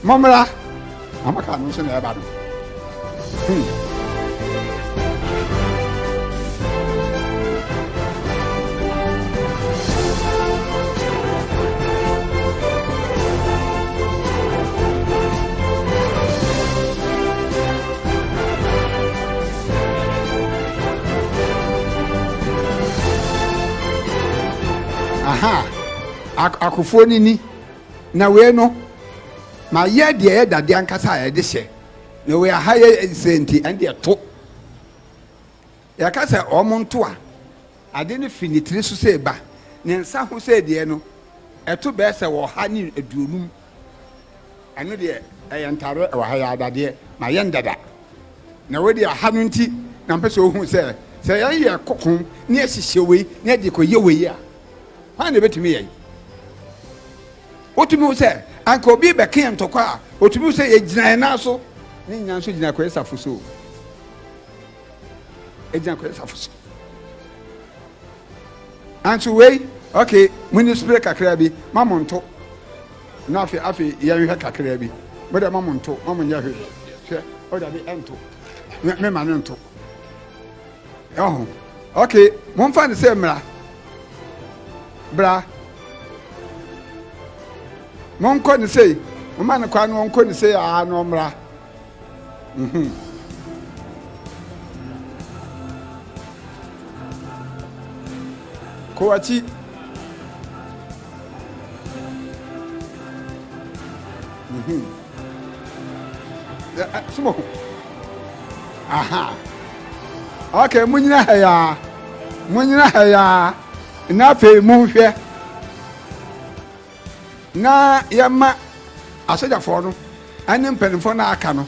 Mamra, I'm a cannon, so never. Aha, akufoni ni na we no ma ye de dade ankasa ye de hye na we aha ye senti ande to ya kasa omonto a ade ne finitiri so se ba ne nsa ho se de no eto be se wo ha ni aduonum eno de ntare wo ha ya dade ma ye ndada na we de aha no nti na mpese ohun se ye kokon ne ehihye we ne de ko ye we ya ha ne betimi ye otumi se anka obi be kan ntokwa a otumi se ye gina na so ne nya so gina Kwadwo Safo so e gina Kwadwo Safo so anso we okay muni spray kakra bi mamonto na afi ye hwe kakra bi mo da mamonto mamonya hwe hwe o da bi ento me ma no nto okay mo mfa ne se mra bra monko ni sei o man kwa no onko ni sei a no mra ko achi sumo aha okay munyina haya na fe munhwe na yama asojafo no ane mpanimfo na aka no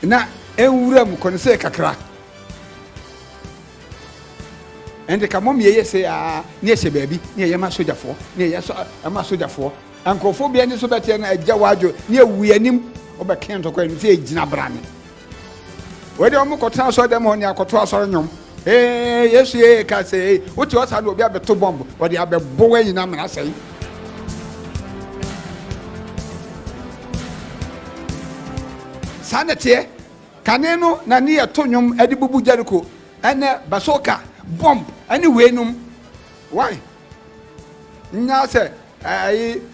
na enwura mu kono se kakra ende ka mom ye se a ne ehye baabi ne yama asojafo ne yeso ama asojafo ankofo bia ni so bete na agya wadwo ne ewu yanim obeken to kwa ni se ejina brane we de omo kotana so dem ho ne akoto asoro nyom yesu ye ka se wuti wasa no obi abeto bomb wo de abebo wanyi na mena sei sanete kaneno na ne yeto nyom ade bubu jariko ene basoka bomb ani wenum why nya se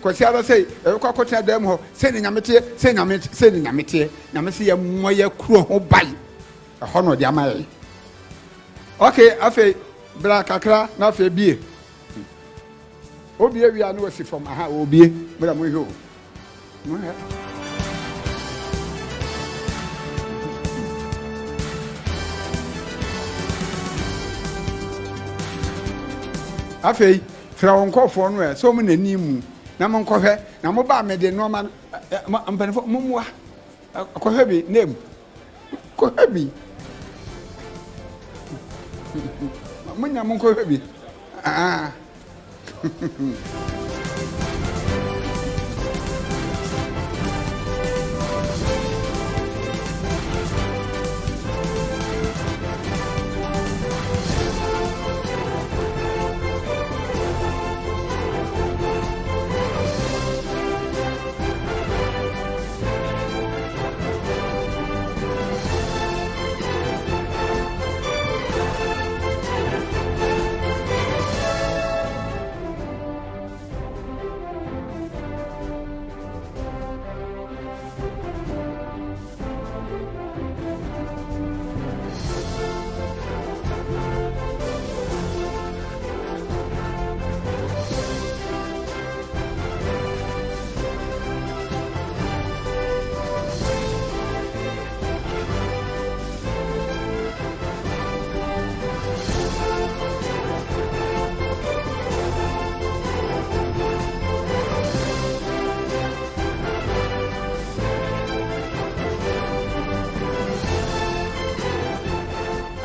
kwasiara sei kwakotena dem ho se ne nyamete na me se ye moye kuro ho bai ho no de amaye okay afi bra kakra na afi bie obie wi anu wasi from aha obie bra mo hwe mo he afi fra wonkofo no e so mo nani mu na mo nkɔhwɛ na mo ba me de no ma mpanifo mo moa akɔhwɛ bi name kɔhwɛ bi munya mo nkɔhwɛ bi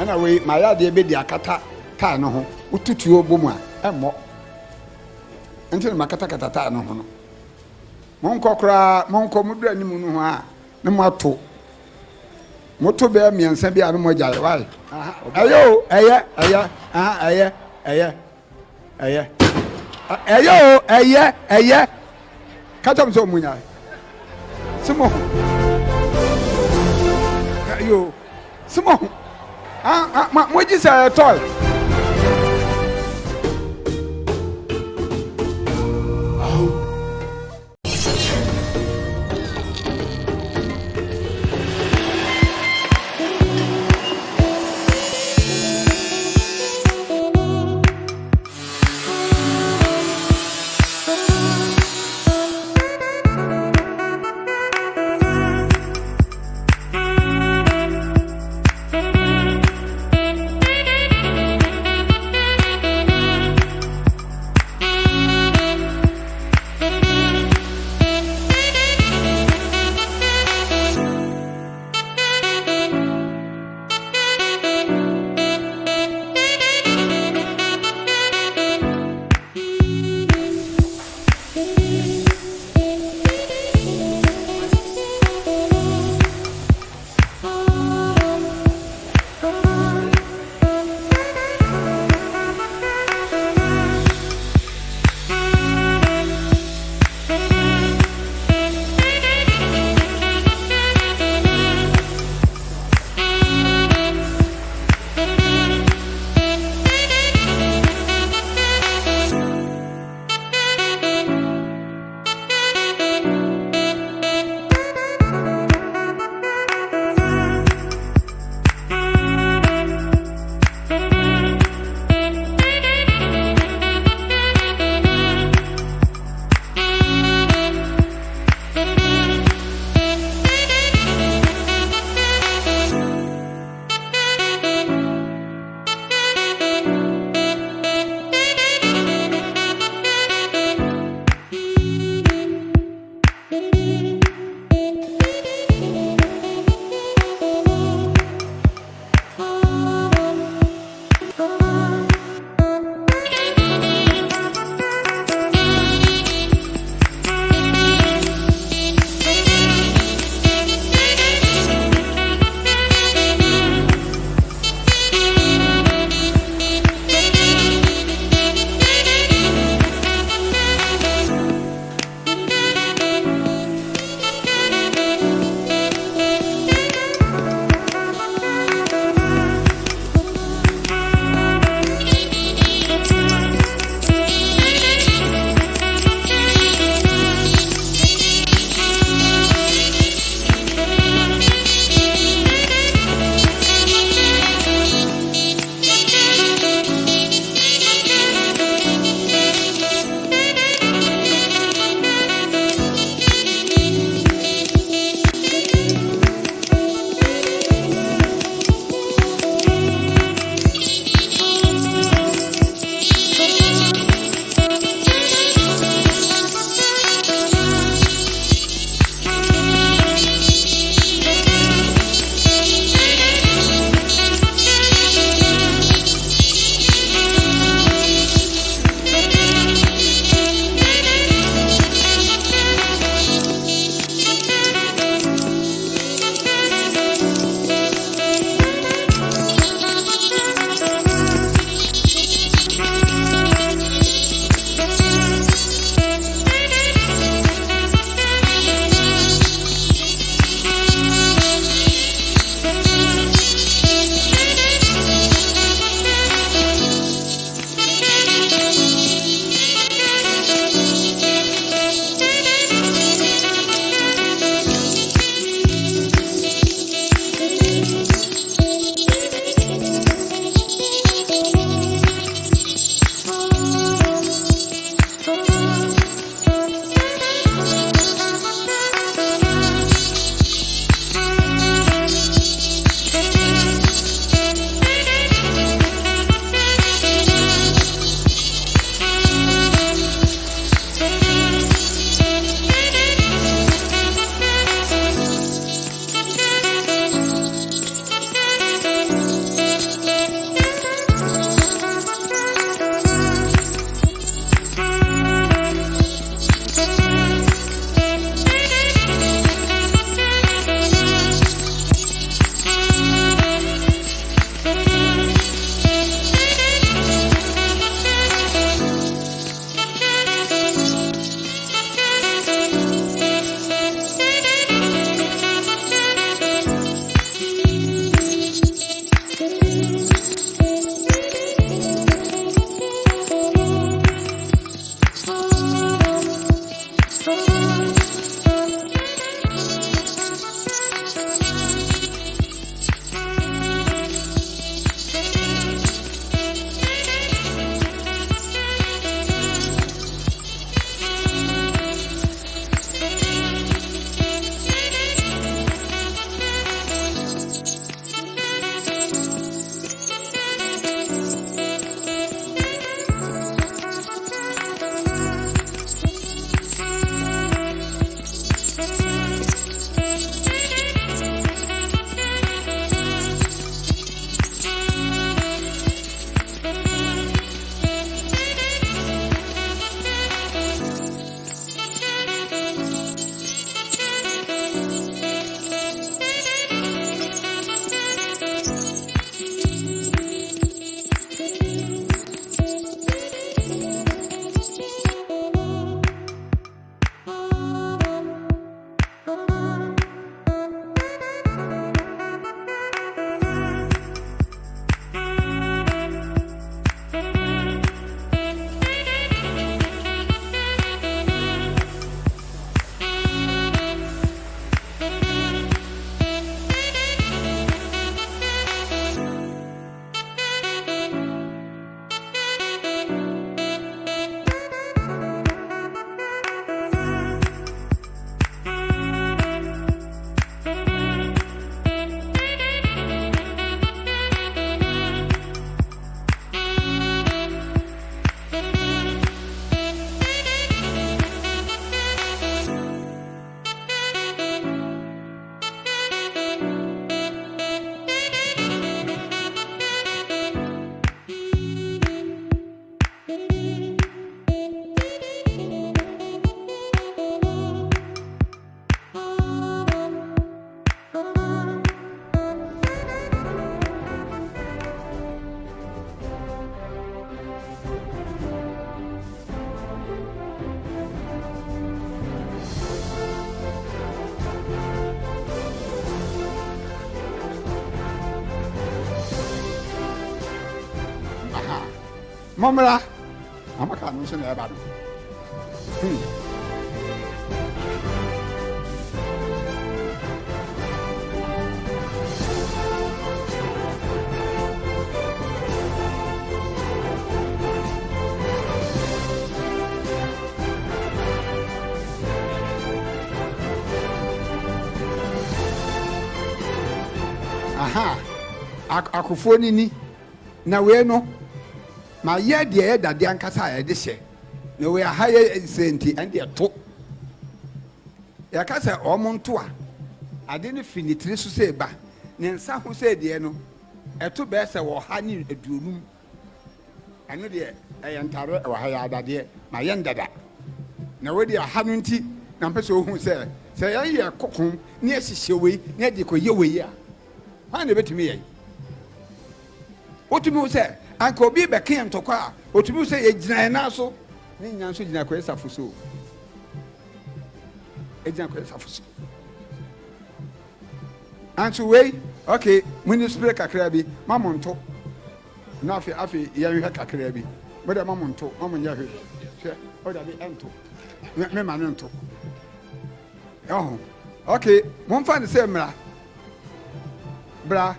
ana we ma ya de be di akata taa no ho ututuo bomu a emmo enti ma kata kata taa no ho no monko kra monko mudu animu no ho a ne mato moto be miensa bi a no mo jaye wai ayo eye katam so munya Sumo. Yo. Sumo. What is a toy? Momra, amaka no so na eba no. Aha, akufo ni na we no ma ye de ye dade ankasa ye de hye na we aha ye senti ande to ya kasa omonto a ade ne finitiri so se ba ne nsa ho se de no eto be se wo ha ni aduonum eno de eye ntare wo ha ya dade ma ye ndada na we de aha no nti na mpese ohun se ye kokon ne ehihye we ne de ko ye we ya ha ne betimi ye otumi se anka obi be kan ntokwa a otumi se ye gyina na so ne nya so gyina ko esafo so gyina ko esafo so anso we okay muni spray kakra bi mamonto na afi ye hwe kakra bi mo da mamonto mamonya hwe hwe o da bi ento me ma no nto oh okay mo mfa ne se mra bra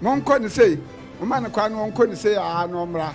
monko ni sei o ma ne kwa no onko ni sei a no mra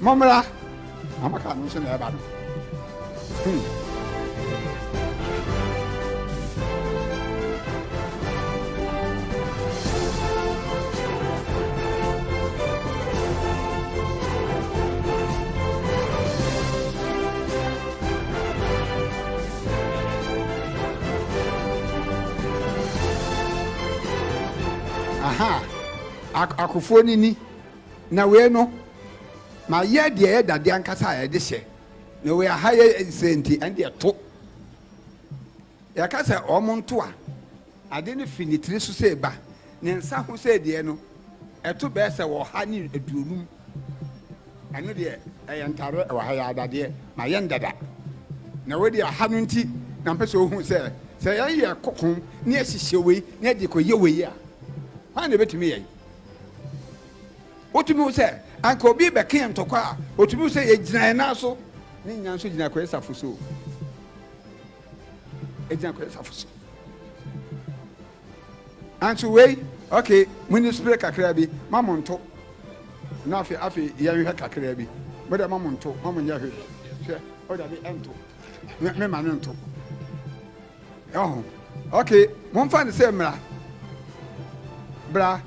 Momra. Mama can't say about it. Aha. Akufo ni na we no ma ye de ye dade ankasa ye de hye na we aha ye senti and ye to ya kasa omonto a ade ne finitiri so se ba ne nsa ho se de no eto be se wo ha ni aduonum eno de ye ntare wo ha ya dade ma ye ndada na we de aha no nti na mpese ohun se ye kokon ne ahihye we ne de ko ye we ya ha ne betimi ye otumi say anka obi be kan ntokwa a otumi say e gina na so ne nya so gina Kwadwo Safo so e gina Kwadwo Safo so anso we okay muni spray kakra bi mamonto na afi ya hwe kakra bi mo de mamonto mamonya hwe hwe o da bi ento me ma nto oh okay mo fa ne say mra bra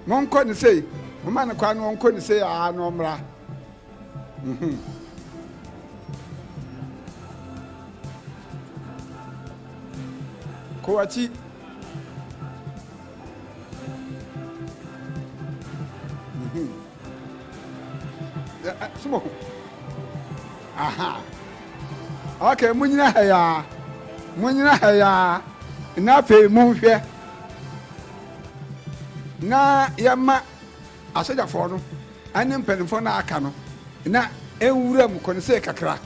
Monko ni say, mama na kwa no onko ni say no mra. Kowachi. Sumo. Aha. Okay, munyina haya. Na fe monhwe. Na yama asojafo no ane mpanimfo na aka no na ewura mu kono se kakra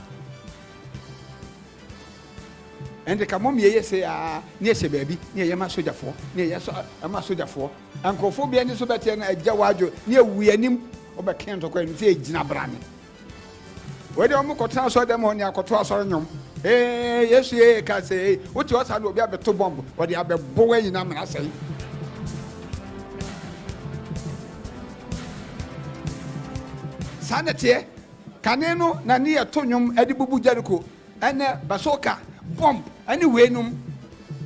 ende ka mom ye se a ne ehye baabi ne yama asojafo ne yeso ama asojafo ankofo bia ni so betie na agya wadwo ne ewu yanim obeken to kwa ni se ejina brane we de omo kotana so dem ho ne akoto asoro nyom yesu ye ka se wuti wasa do obi abeto bomb wo de abebo wayi na mena sei sanete kaneno na ne yetonyum ade bubu jariko ene basoka bomb ani wenum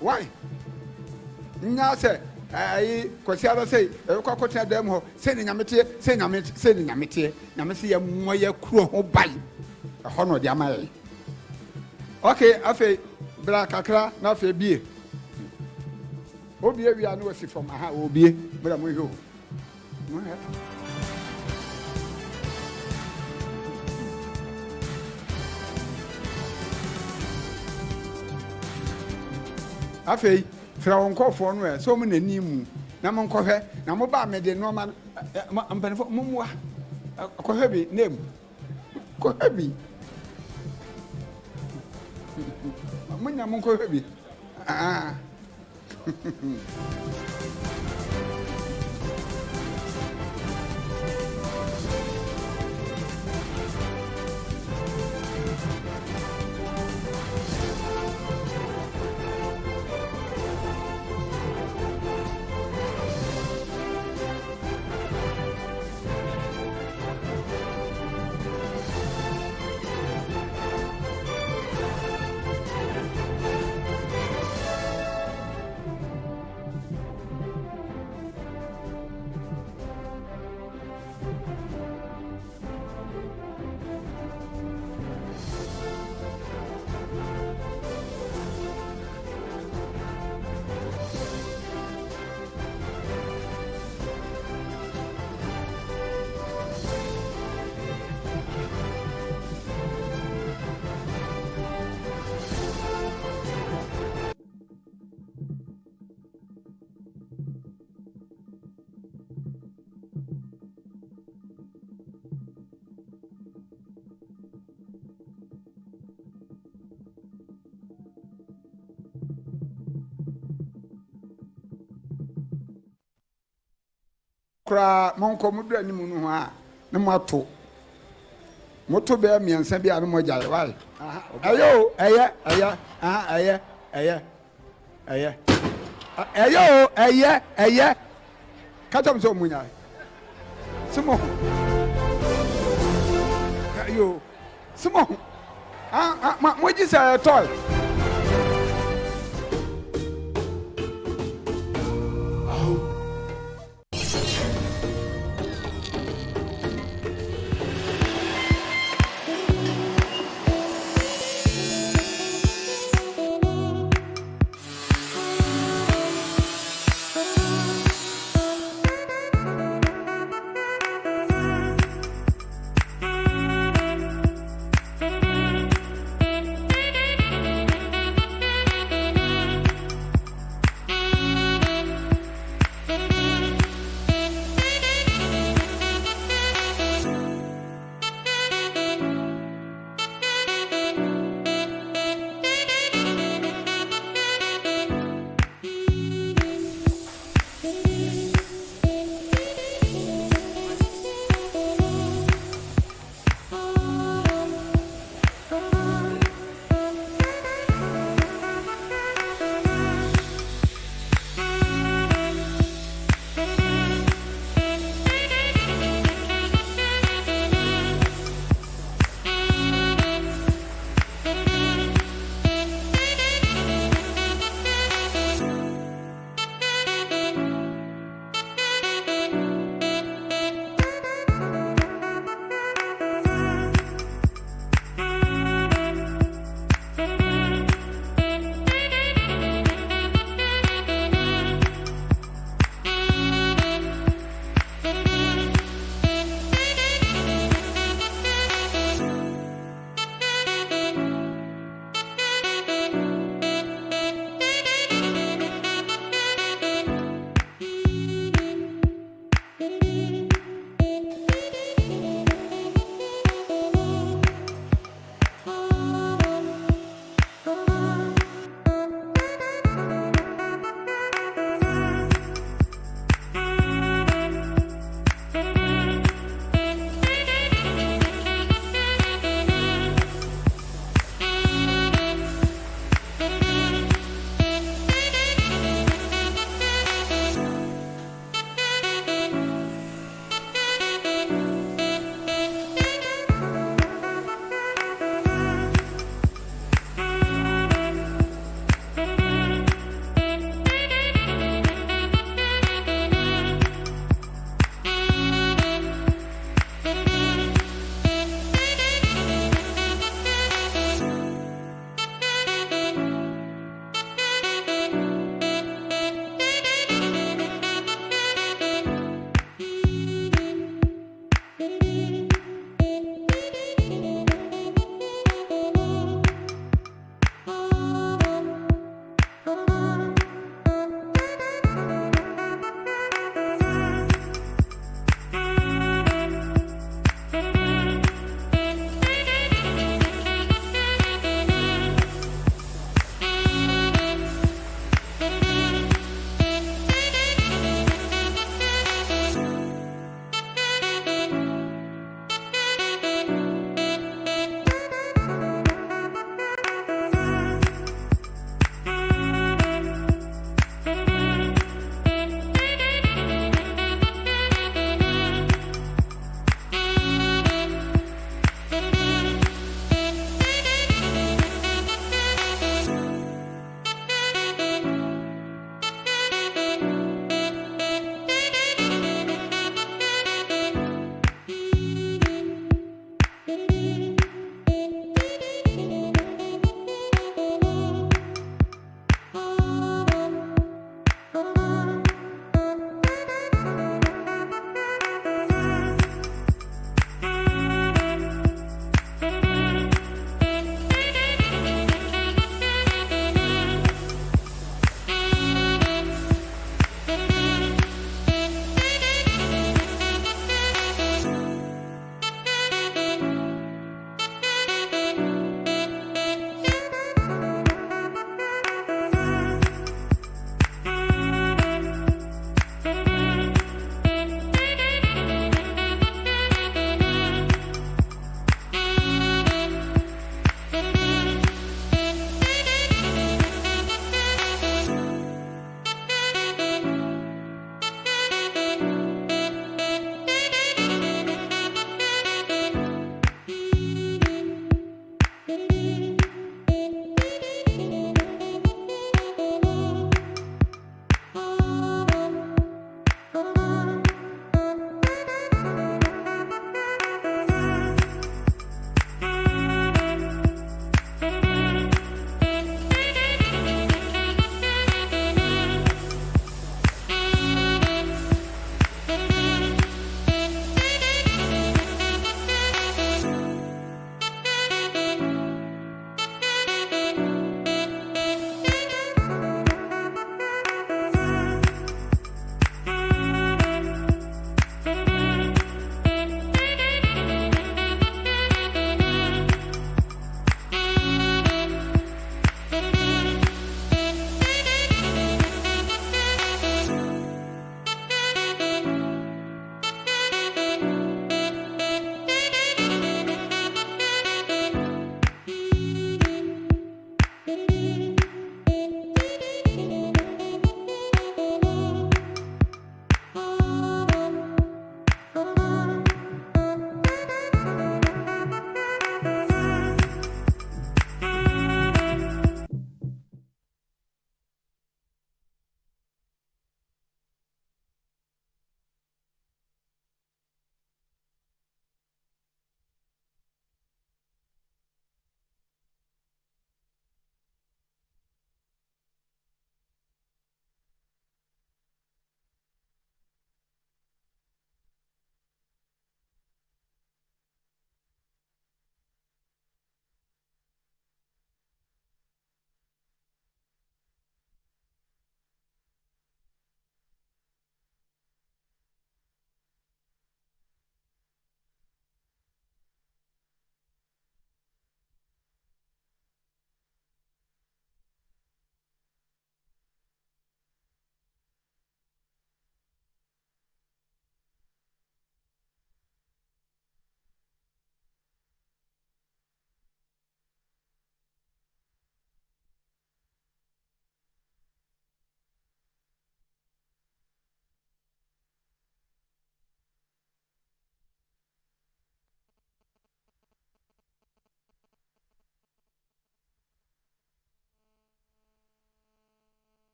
why nya se ai kwasi ara sei kwa kwotena dem ho se ne nyamete na me se ye moye kuro ho bai ho no de amaye okay afi bra kakra na afi bie obie wi anu wasi from aha obie bra mo ho afei fra wonkofo no so mo nani mu na mo nkɔhwɛ na mo ba me de no ma mpanifo mo muwa akɔhwɛ bi nem kɔhwɛ bi mo nya mo nkɔhwɛ bi kra monko mudu animu no ha na mato moto be miensa bia no mojaye wai ayo eye katam so munya Sumo. Yo. Sumo. What is a toy?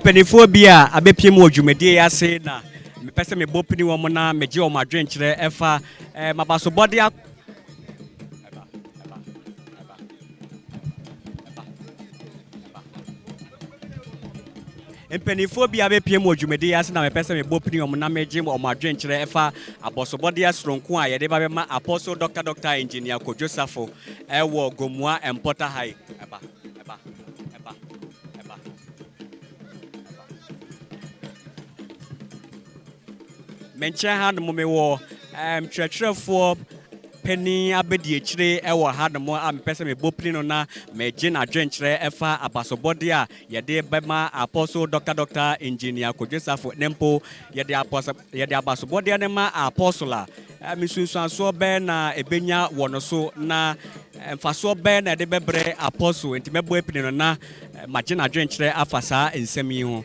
mpanimfoɔ bi a abɛpie mu wɔ dwumadie yi ase na mepɛ sɛ mebɔ pini wɔ mo na megye wɔn adwenkyerɛ ɛfa mabasobɔde mpanimfoɔ bi a abɛpie mu wɔ dwumadie yi ase na mepɛ sɛ mebɔ pini wɔ mo na megye wɔn adwenkyerɛ ɛfa abɔsobɔde soronko a yɛde ba bɛma apostle dr engineer Kwadwo Safo ɛwɔ Gomua Mpɔta High ɛba ɛba ɛba ɛba menkyɛn ha no mewɔ twerɛtwerɛfoɔ panin abɛdi akyire ɛwɔ ha no a mepɛ sɛ mebɔ pini no na megye n'adwenkyerɛ ɛfa abasobɔde a yɛde bɛma apostle dr engineer Kwadwo Safo ne mpo yɛde abasobɔde ne ma apostle a mesunsuansoɔ bɛɛ na ɛbɛnya wɔ no so na mfasoɔ bɛɛ na ɛde bɛbrɛ apostle nti mɛbɔ pini no na magye n'adwenkyerɛ afa saa nsɛm yi ho.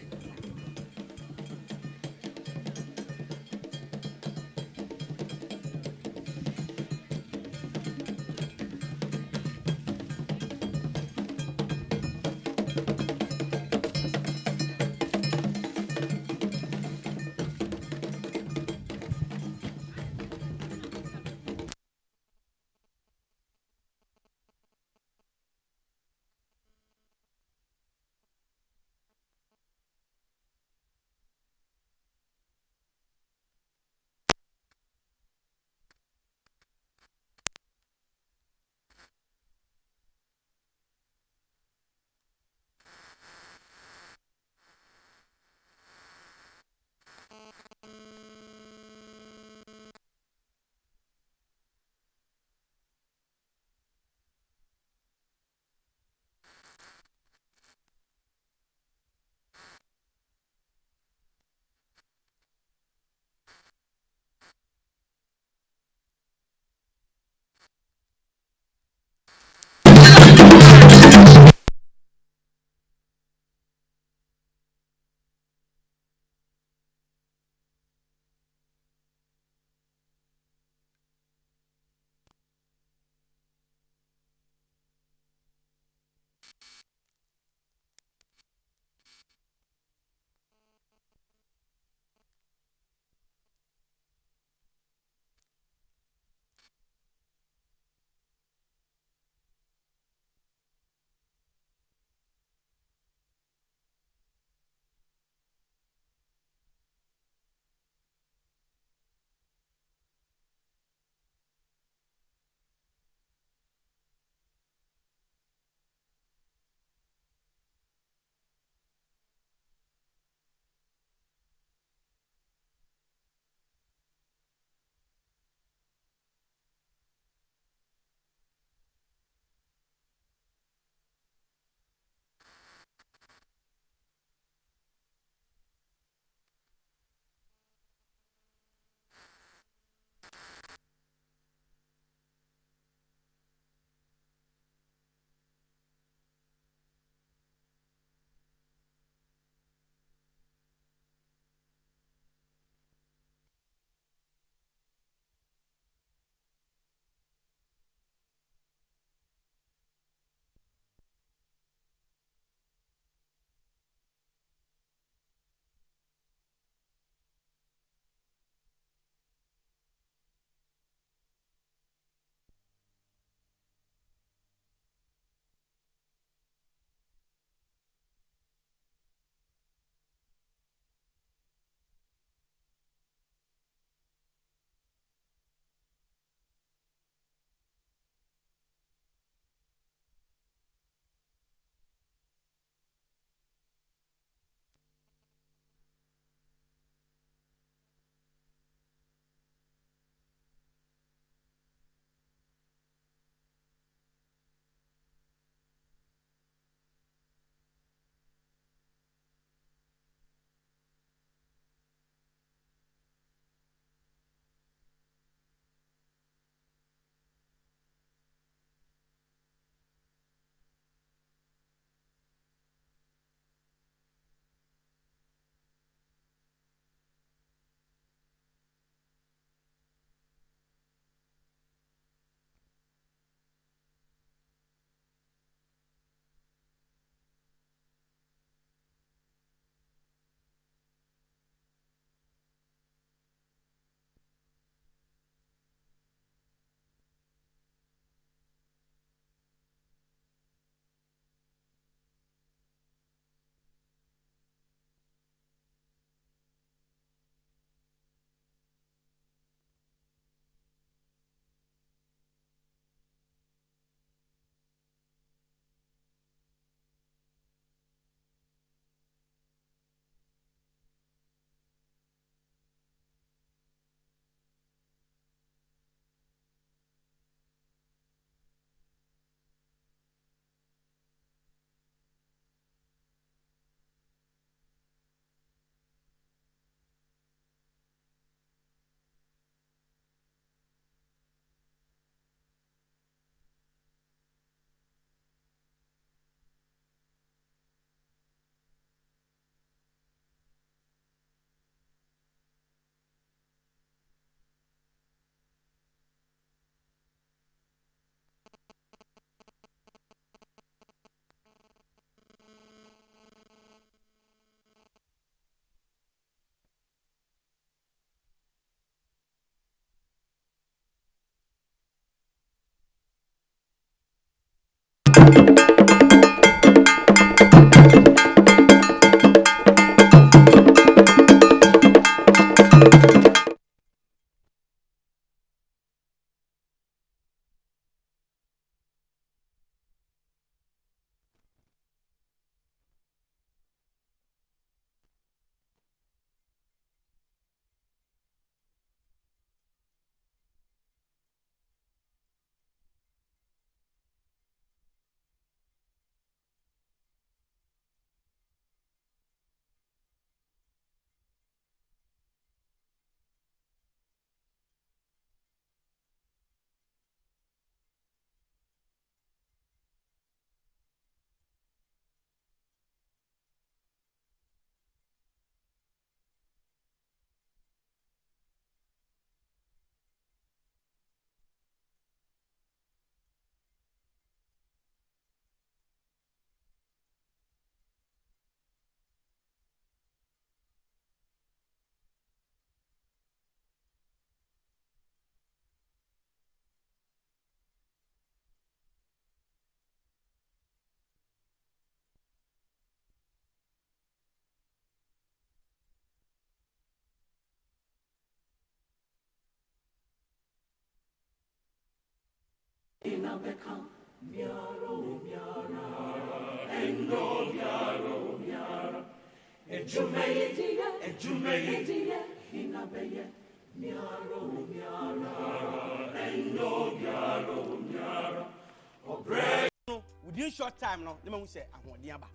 Within short time no, let me say ahodiaba.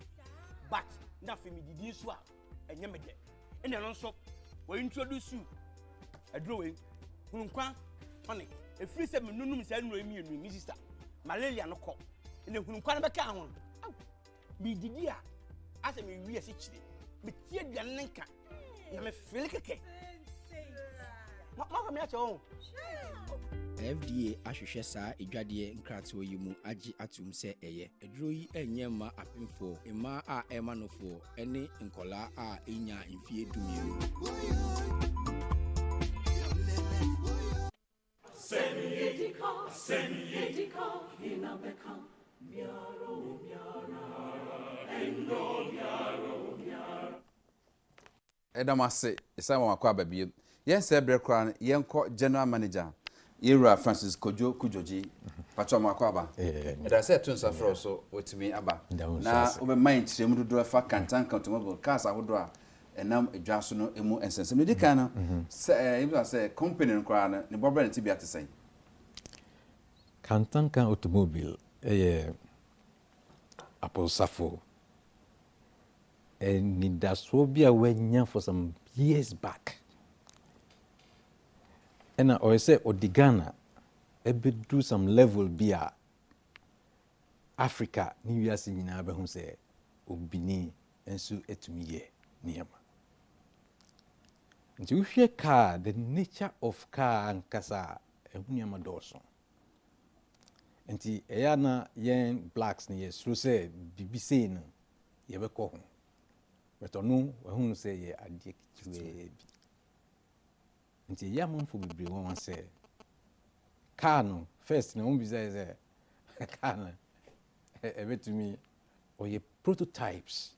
But na fe me didi so a enye me de. Ene no so we introduce you adro we hunkwa tonic. Efiri se me nunum se anu emi enu mi sister. Malaria no ko. Ene hunkwa na beka ho. Me didi a ase me wi ase chire. Me tie aduane nka. Na me feel keke. Ma me ache ho. FDA ahwehwɛ saa edwade nkratoɔ yi mu agye atum sɛ ɛyɛ eduro yi enye ma apemfo ema a ema nofo ene nkola a enya mfie dumienu Semi-edika inabeka miaro Edamase isama makwa babie yen se brekran yen ko general manager Era Francis Kwadwo Kujoji patwa makwa aba eda se tun safro so wetimi aba na obe mind trem dodo fa kantan automobile cars ahodo a enam edwa so no emu ensensem ne dika na se company nkra na ne bobra ne tibia tesen Kantan automobile Kwadwo Safo and that's what we are waiting for some years back. And I say Odigana do some level bia Africa ni wiase nyina be hu say obini enso etumi ye niam. Nti we hwe car the nature of car ankasa ehuniam adoso. Nti eya na yen blacks ni ye so say bibi say no ye be ko ho. But onu ehunu say ye ade kiwe bi. Nti ya monfo bibre won say car no first na won bi say car no ebetumi or ye prototypes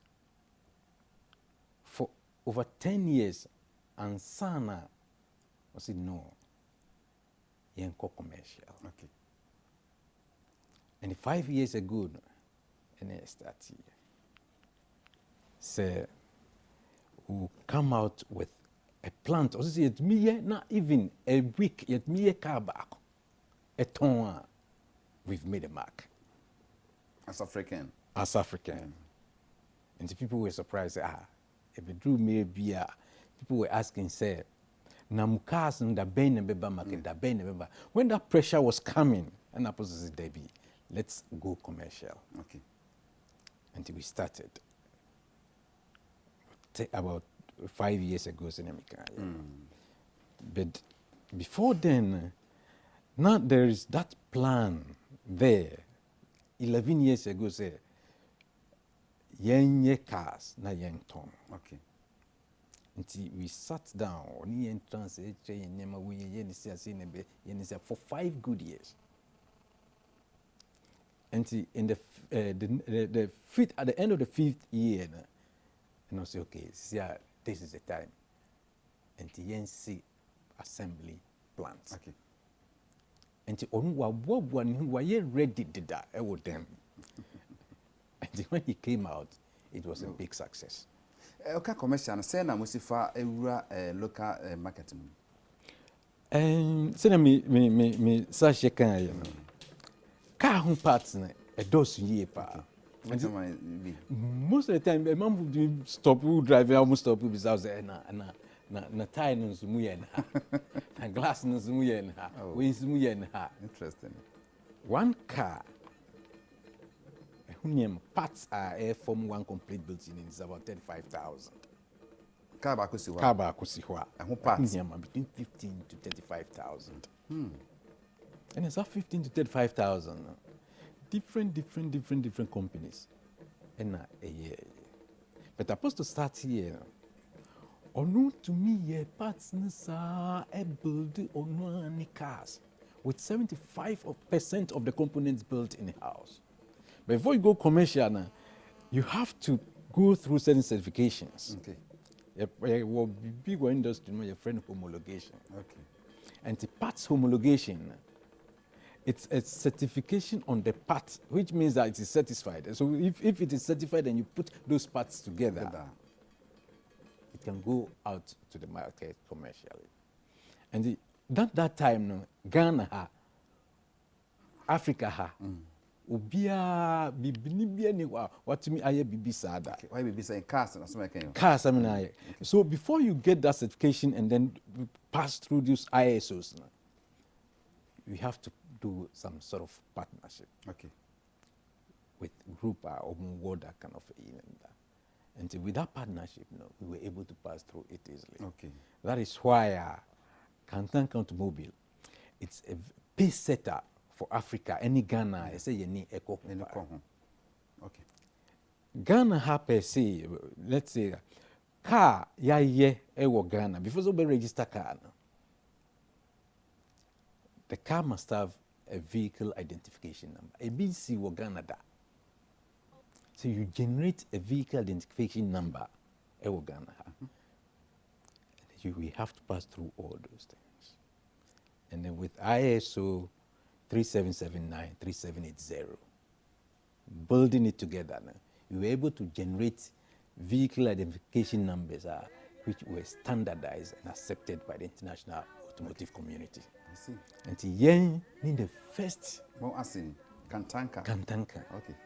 for over 10 years and sana I said no yen commercial. Okay. And 5 years ago and I started say we come out with a plant. Also, it me not even a week. Yet me car back. A ton. We've made a mark. as African. And the people were surprised. If it drew me beer, people were asking, say, "Namukas and the Ben and Beba market, the Ben and Beba." When that pressure was coming, and I said, "Debbie, let's go commercial." Okay. And we started. About 5 years ago, but before then, now there is that plan there. 11 years ago, say, yenye cars na yen tom. Okay. Until we sat down, ni entrance, for 5 good years. And in the fifth, at the end of the 5th year, and I say, okay, this is the time. And the NC assembly plant. Okay. And the one who were ready did that with them. And when he came out, it was a big success. Okay, commercial. Say na musifa local marketing. Say me such a kind of car home parts a dose year pa. Most of the time, a man would stop, would drive, almost stop with his house na tie no zumuye na glass no zumuye na we zumuye na. Interesting. One car parts are from one complete building is about 35,000. Car ba kusiwa. Car ba kusiwa. Parts between 15 to 35,000. And it's 15 to 35,000. Different companies. And a year. But supposed to start here. Or no to me, parts are built on any cars with 75% of the components built in the house. But before you go commercial now, you have to go through certain certifications. Okay. Your big industry, your friend homologation. Okay. And the parts homologation, it's a certification on the part, which means that it is certified. So if it is certified and you put those parts together, it can go out to the market commercially. And that time, no, Ghana, Africa, Ubia bibinibia ni what me aye bibi sada. Why bibi say cars na so make cars I mean. So before you get that certification and then pass through these ISOs, you have to do some sort of partnership. Okay. With group or more that kind of and with that partnership, we were able to pass through it easily. Okay. That is why Kantan Automobile, it's a pace setter for Africa. Any Ghana, I say you need eco. Okay. Ghana have per se, let's say, car ewo Ghana before so be register car. The car must have a vehicle identification number. ABC wo Ghana da. So you generate a vehicle identification number ewo Ghana. We have to pass through all those things. And then with ISO 3779, 3780, building it together, you were able to generate vehicle identification numbers which were standardized and accepted by the international automotive community. I see. And yen in the first Kantanka. Okay.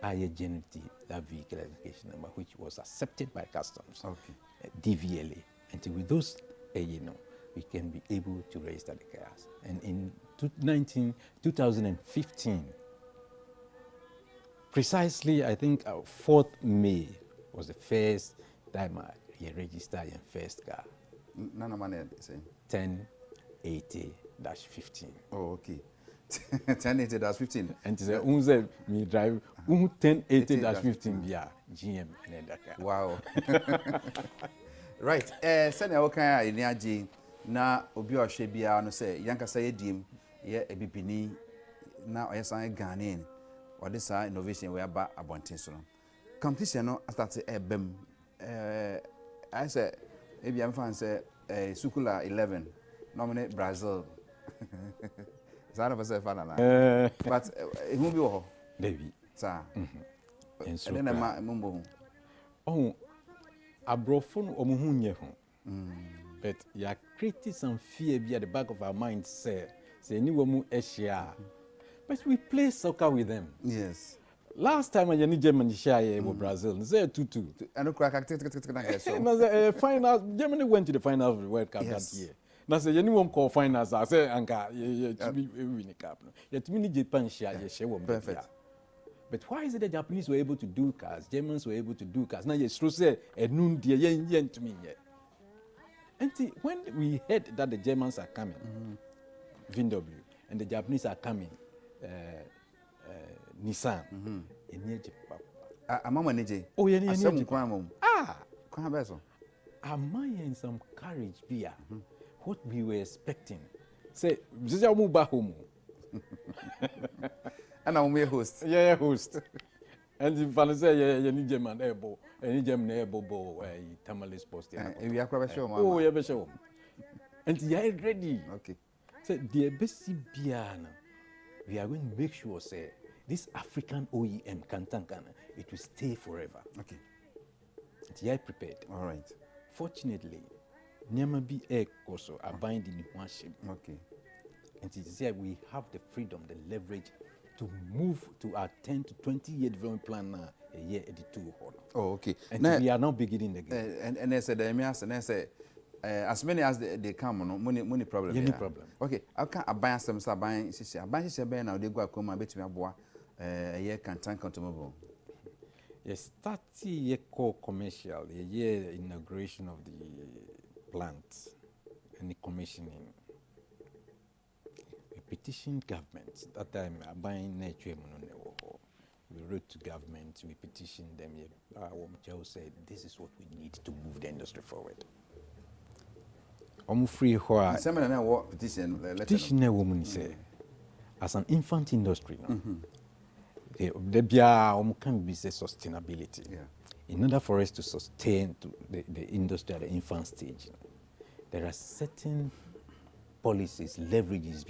I generated that vehicle identification number which was accepted by customs. Okay. DVLA. And with those, we can be able to register the cars. And in 2015, precisely, I think 4th May was the first time I registered in first car. None of money saying 1080-15. Oh, okay. 1080-15. And it's a me drive 1080-15 via GM and that car. Wow. Right. Send our kind of energy. Na obi ohwe bia no say yanka say diem ye ebipini na oyesan Ghanaian or this innovation we aba abonten so no competition no start ebem I say maybe am fan say Sukula 11 nominate Brazil zara for say fan na but who be wo David sir and so then ma mumbo oh abrofo omuhu nye ho but you are creating some fear at the back of our minds, say anyone Asia. But we play soccer with them. Yes. Last time I need Germany share with Brazil, say 2-2. I know crack final. Germany went to the final of the World Cup that year. Now say anyone call finals, I say Anka to be winning cup. Yet many Japan share perfect. But why is it the Japanese were able to do cars, Germans were able to do cars? Now yes, true say a noon dear yen to me yet. And when we heard that the Germans are coming, VW, and the Japanese are coming, Nissan, oh, yeah, am I in some courage beer? What we were expecting. Say, this is our move back home. And I'm a host. Yeah, host. And if I say, you need German airbo, and you German airbo, Tamales post. We are quite sure. Oh, yeah, sure. And you are ready. Okay. So, the best piano, we are going to make sure, say, this African OEM, Kantankana, it will stay forever. Okay. You are prepared. All right. Fortunately, Nyamabi Air also are binding in one shape. Okay. And it is here we have the freedom, the leverage to move to our 10 to 20-year development plan now, a year editor. Oh, okay. And now, we are now beginning again. And I said, and I say, as many as they come, no money problem. Any problem. Okay, I can't buy some, buying, I buy now, they go come and bet me a boy, a year can tank on tomorrow. Yes, 30-year core commercial, a year inauguration of the plant and the commissioning. We petitioned government. That time, buying nature. We wrote to government, we petitioned them. Joe said, this is what we need to move the industry forward. I'm free where petition a woman say, as an infant industry, there can be sustainability. Yeah. In order for us to sustain the industry at the infant stage, there are certain policies, leverages,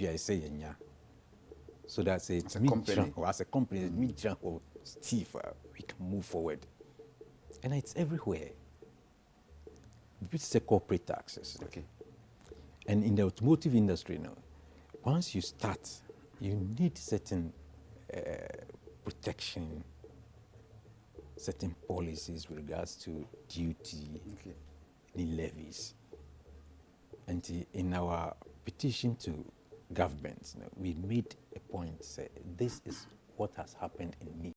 so that as a company, mid-rank or stiff, we can move forward. And it's everywhere. It's a corporate taxes. Okay. And in the automotive industry now, once you start, you need certain protection, certain policies with regards to duty, the levies. And in our petition to governments, we made a point, say, this is what has happened in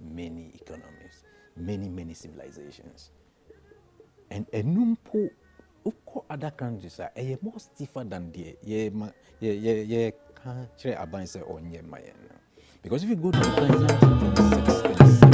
many economies, many civilizations. And a numpo other countries are more stiffer than the country about say on ye mayan. Because if you go to 1926,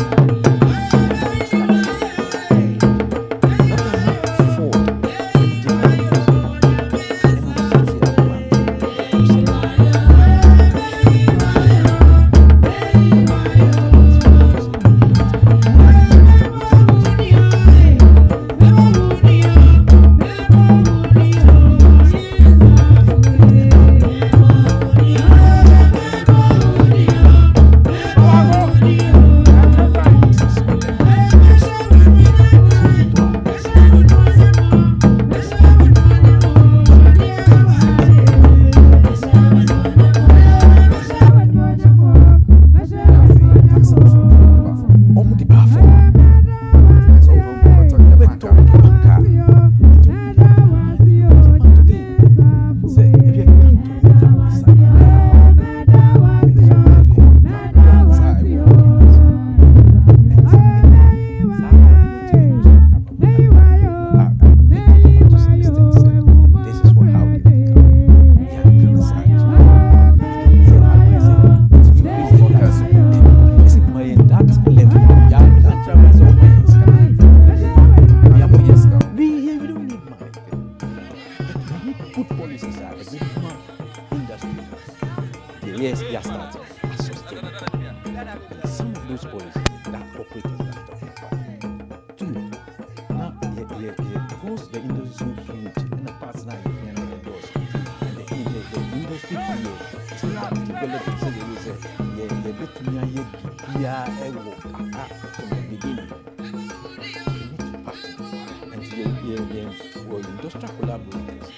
industrial collaborators,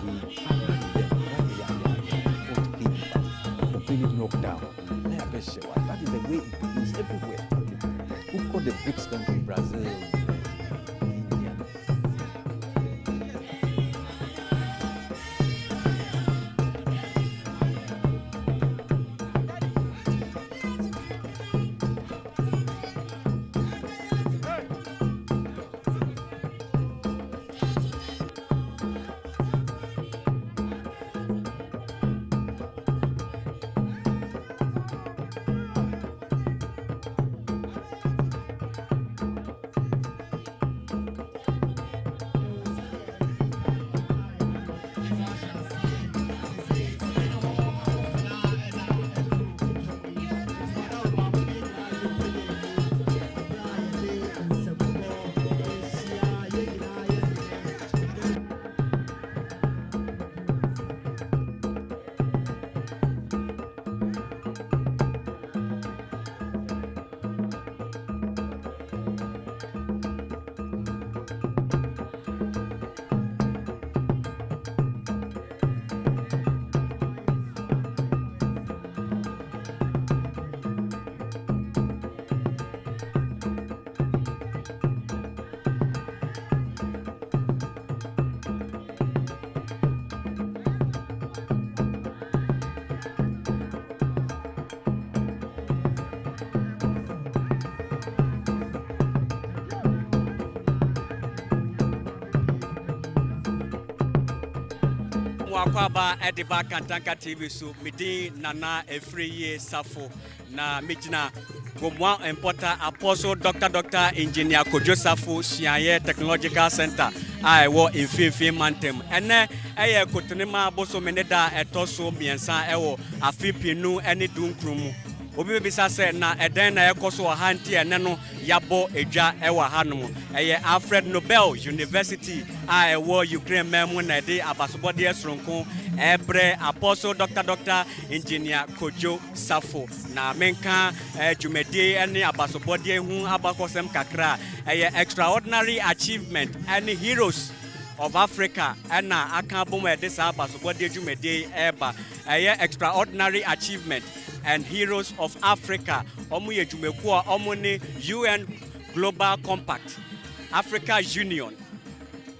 we partner with them, completely knocked down. That is the way it begins everywhere. Who call the BRICS country Brazil? Wakwaba Ediba Kantanka TV so Midi Nana Efriye Safo na Mijina Gomwa Importer Apostle Dr. Engineer Kwadwo Safo Siaye Technological Center I wo in mantem ene eye kotonema boso meneda etoso miensa ewo afipinu ene dunkrumu obi bisa se na eden na ekoso hanti ene no yabo edwa ewa hanom eye Alfred Nobel University I wo Ukraine memu na de abasobode esronko ebre Apostle Dr. Engineer Kwadwo Safo na menka jumedie ene abasobode hu abakosem kakra eye extraordinary achievement and heroes of Africa and akabum this abasobode jumedie eba eye extraordinary achievement and heroes of Africa omu ye jumekuwa omu ni UN Global Compact Africa Union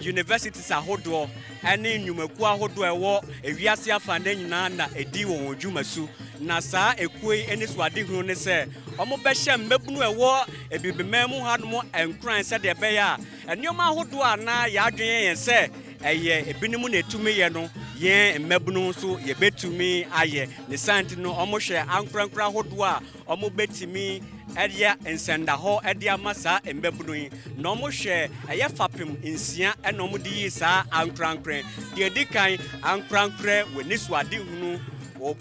universities ahodo ene nyumekuwa ahodo ewo ewiase afande nyina na edi won dwumasu na saa ekue ene swade hunu ne se omo behye mbebunu ewo ebibememu hanmo enkran se de be ya enioma ahodo ana ya adwen yen se eye ebinimu na etumiye no yen mmebunu so ye betumi aye ne santi no omo hwe ankrankra ahodo a omo betimi edia ensenda ho edia masa embebunu na omo hwe eye fapem nsia ena omo di saa ankrankre de edikan ankrankre weni swade hunu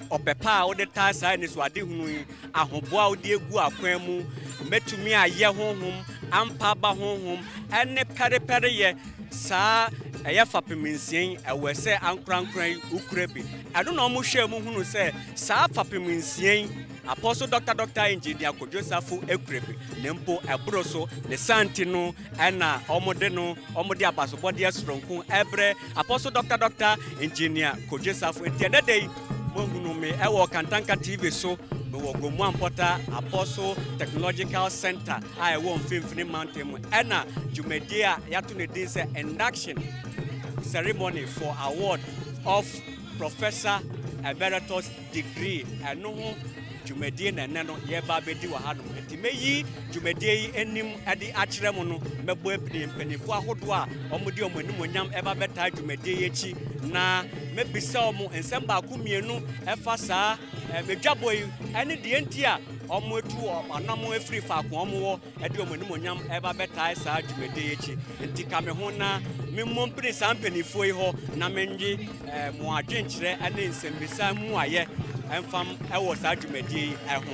opepa o de tasa ni swade hunu ahoboa o de egu akwan mu metumi aye honhom ampa ba honhom ene perepere ye saa eye fapiminsin ewese ankrankran ukrebi ado na omo hwe mu hunu se saa fapiminsin Apostle Dr. Engineer Kwadwo Safo ekrebi nempo ebro so ne santi no ena omode abasobode esronko ebre Apostle Dr. Engineer Kwadwo Safo entiedede mohunu me ewo Kantanka TV so no wogomu ampota Apostle Technological Center I won Mfimfini Mountain ena jumedia yato ne din se induction ceremony for award of Professor Emeritus degree eno jumedie na neno ye ba bedi wa hanu enti meyi jumedie yi enim ade akire mu no mebo epini mpanifo ahodo a omudi omanim onyam eba beta jumedie yi echi na mebisa omo ensem ba ku mienu efa saa medwaboyi ene de enti a omo etu anamo efiri fa ko omo wo ede omanim onyam eba beta saa jumedie yi echi enti ka me ho na memmom mpini saa mpanifo yi ho na menji mo adwenkire ene nsembisa mu aye enfam ewo saa dwumadi eho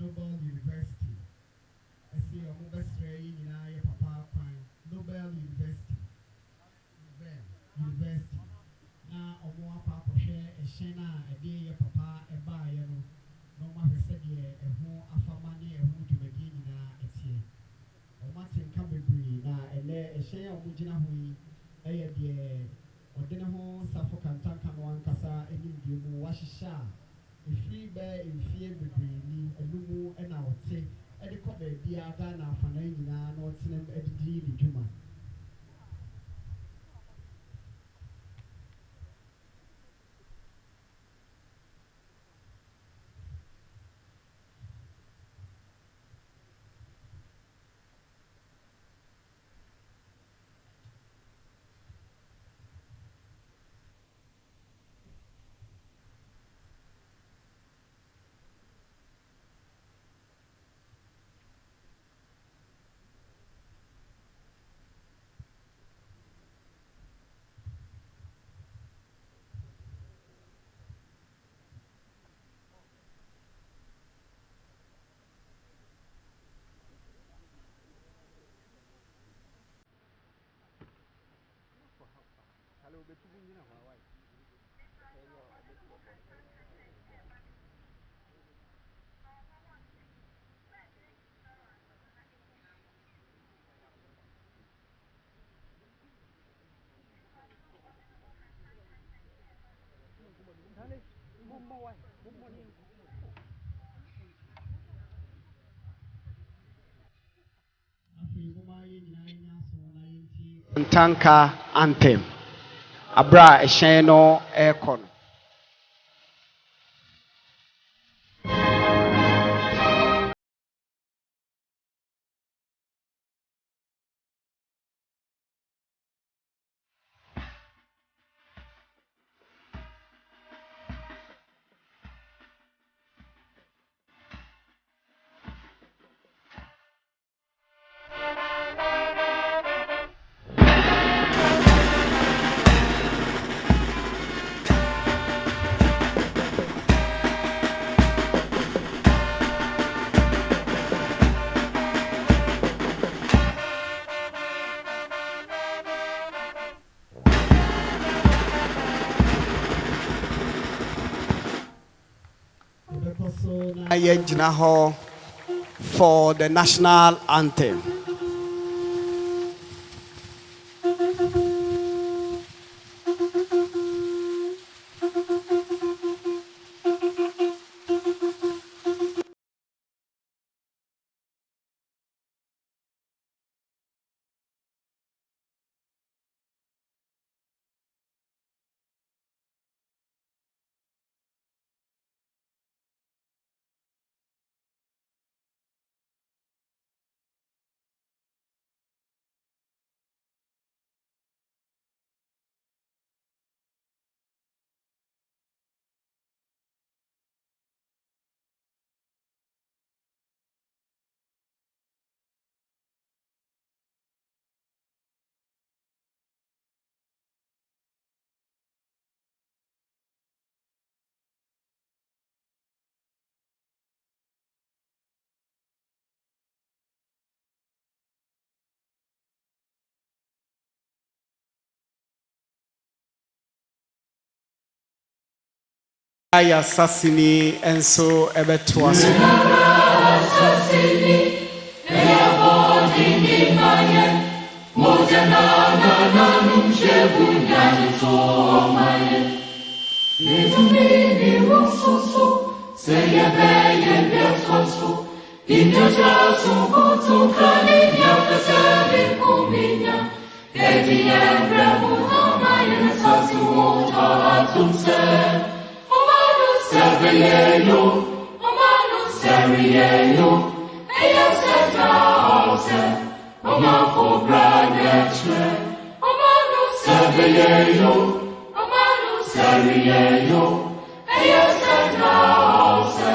Nobel University. I see a mobile strain in our papa prime. Nobel University. Nobel University. Now, a more papa share a shena a day your papa a buy, you know. No matter said, a home, a family, a home to begin in a tea. Or Martin Cabri, now a share of Mujina Hui, a dear, or dinner home, Safo Cantankan, one Casa, and you Washisha. Free bear in fear between a lumu and our say, and the copper be a Ghana for 99 or Sinem Eddie Juma. Tanka anthem. Abra Esheno Aircon. for the national anthem. Aya Sassini Enso Ebetuaso. Serielo, Omano Serielo, Eyaseta Ose, Omafo Branetre, Omano Serielo, Omano Serielo, Eyaseta Ose,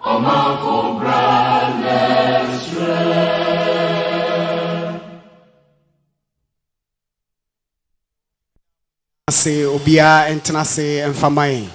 Omafo Branetre. Se obia entena se enfamai.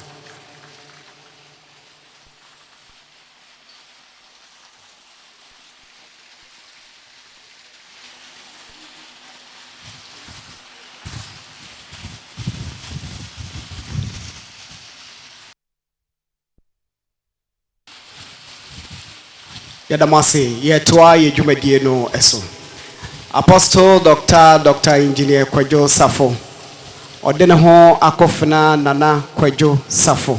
Yadamasi, yetwa yejumedie no eso. Apostle Dr. Engineer Kwadwo Safo. Odene ho akofna Nana Kwadwo Safo.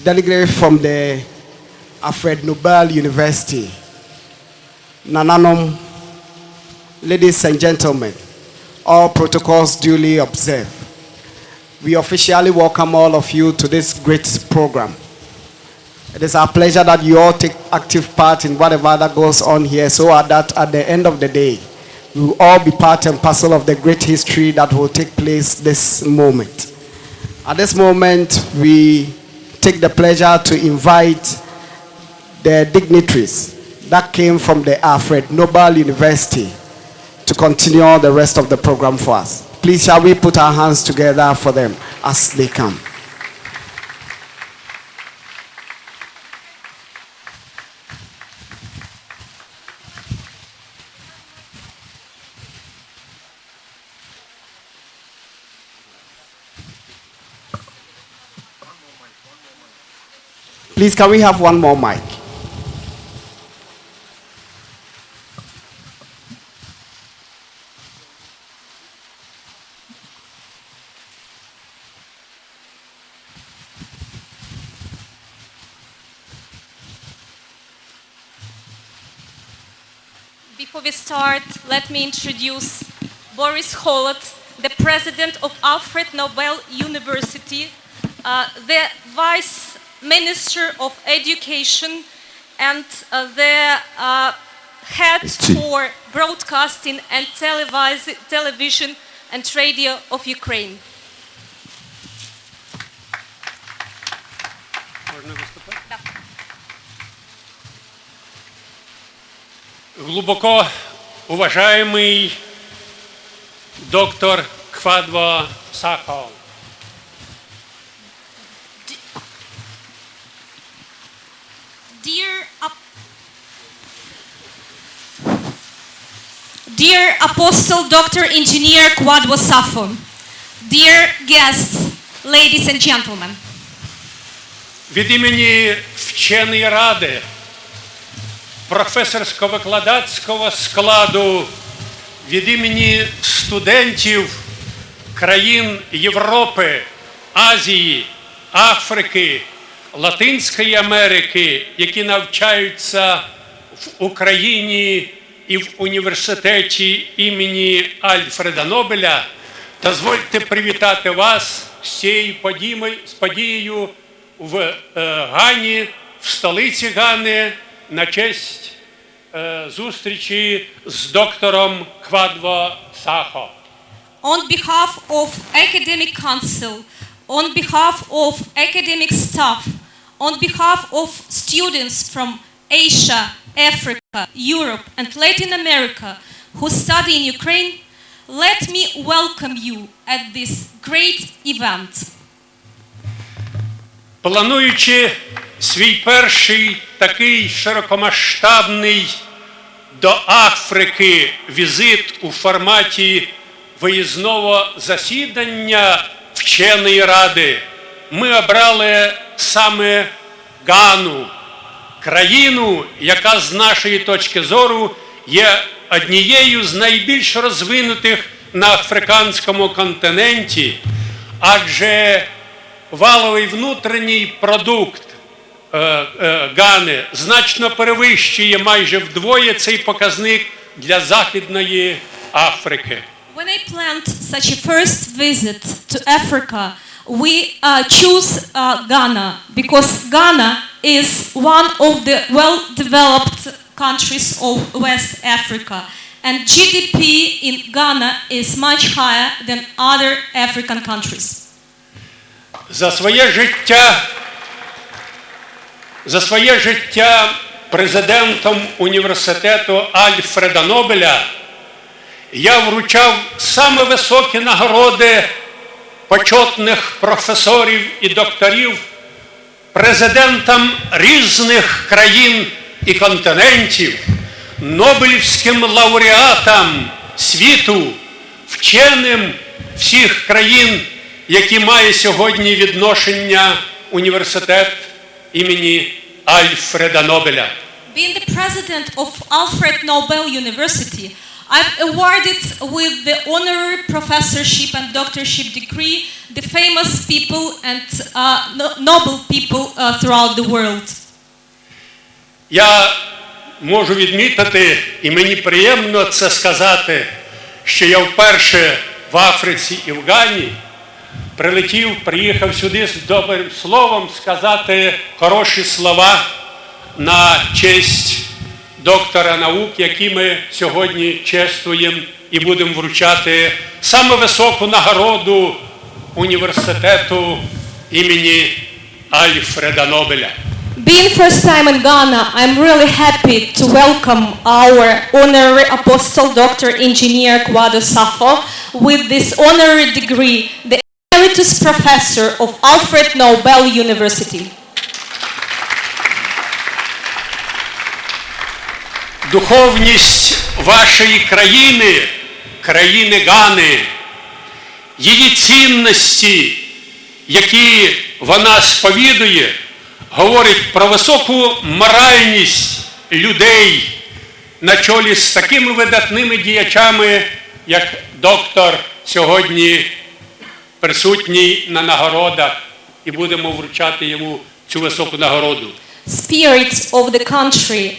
Delegate from the Alfred Nobel University. Nananom, ladies and gentlemen, all protocols duly observed. We officially welcome all of you to this great program. It is our pleasure that you all take active part in whatever that goes on here, so that at the end of the day, we will all be part and parcel of the great history that will take place this moment. At this moment, we take the pleasure to invite the dignitaries that came from the Alfred Nobel University to continue the rest of the program for us. Please, shall we put our hands together for them as they come? Please, can we have one more mic? Before we start, let me introduce Boris Holot, the president of Alfred Nobel University, the vice minister of education, and the head for broadcasting and television and radio of Ukraine. Глубоко уважаемый доктор Kwadwo Safo. Dear Apostle Dr. Engineer Kwadwo Safo, dear guests, ladies and gentlemen, від імені вченої ради, професорсько-викладацького складу, від імені студентів країн Європи, Азії, Африки, Латинської Америки, які навчаються в Україні і в університеті імені Альфреда Нобеля, дозвольте привітати вас з цією подією в Гані, в столиці Гани, на честь зустрічі з доктором Кwadwo Safo. On behalf of Academic Council, on behalf of academic staff, on behalf of students from Asia, Africa, Europe and Latin America who study in Ukraine, let me welcome you at this great event. Плануючи свій перший такий широкомасштабний до Африки візит у форматі виїзного засідання вченої ради, ми обрали саме Гану, країну, яка з нашої точки зору є однією з найбільш розвинутих на африканському континенті, адже валовий внутрішній продукт Гани значно перевищує майже вдвоє цей показник для Західної Африки. When I planned such a first visit to Africa, we choose Ghana because Ghana is one of the well-developed countries of West Africa, and GDP in Ghana is much higher than other African countries. За своє життя президентом університету Альфреда Нобеля я вручав саме високі нагороди почетних професорів і докторів президентам різних країн і континентів, нобелівським лауреатам світу, вченим всіх країн, які має сьогодні відношення університет імені Альфреда Нобеля. Being the president of Alfred Nobel University, I've awarded with the honorary professorship and doctorship degree the famous people and noble people throughout the world. Я можу відмітити, і мені приємно це сказати, що я вперше в Африці і в Гані приїхав сюди з добрим словом сказати хороші слова на честь доктора наук, які ми сьогодні чествуємо і будемо вручати саме високу нагороду університету імені Альфреда Нобеля. Being first time in Ghana, I'm really happy to welcome our honorary apostle Dr. Engineer Kwadwo Safo with this honorary degree, the Emeritus Professor of Alfred Nobel University. Духовність вашої країни, країни Гани, її цінності, які вона сповідує, говорить про високу моральність людей на чолі з такими видатними діячами, як доктор сьогодні присутній на нагородах, і будемо вручати йому цю високу нагороду. Spirit of the country,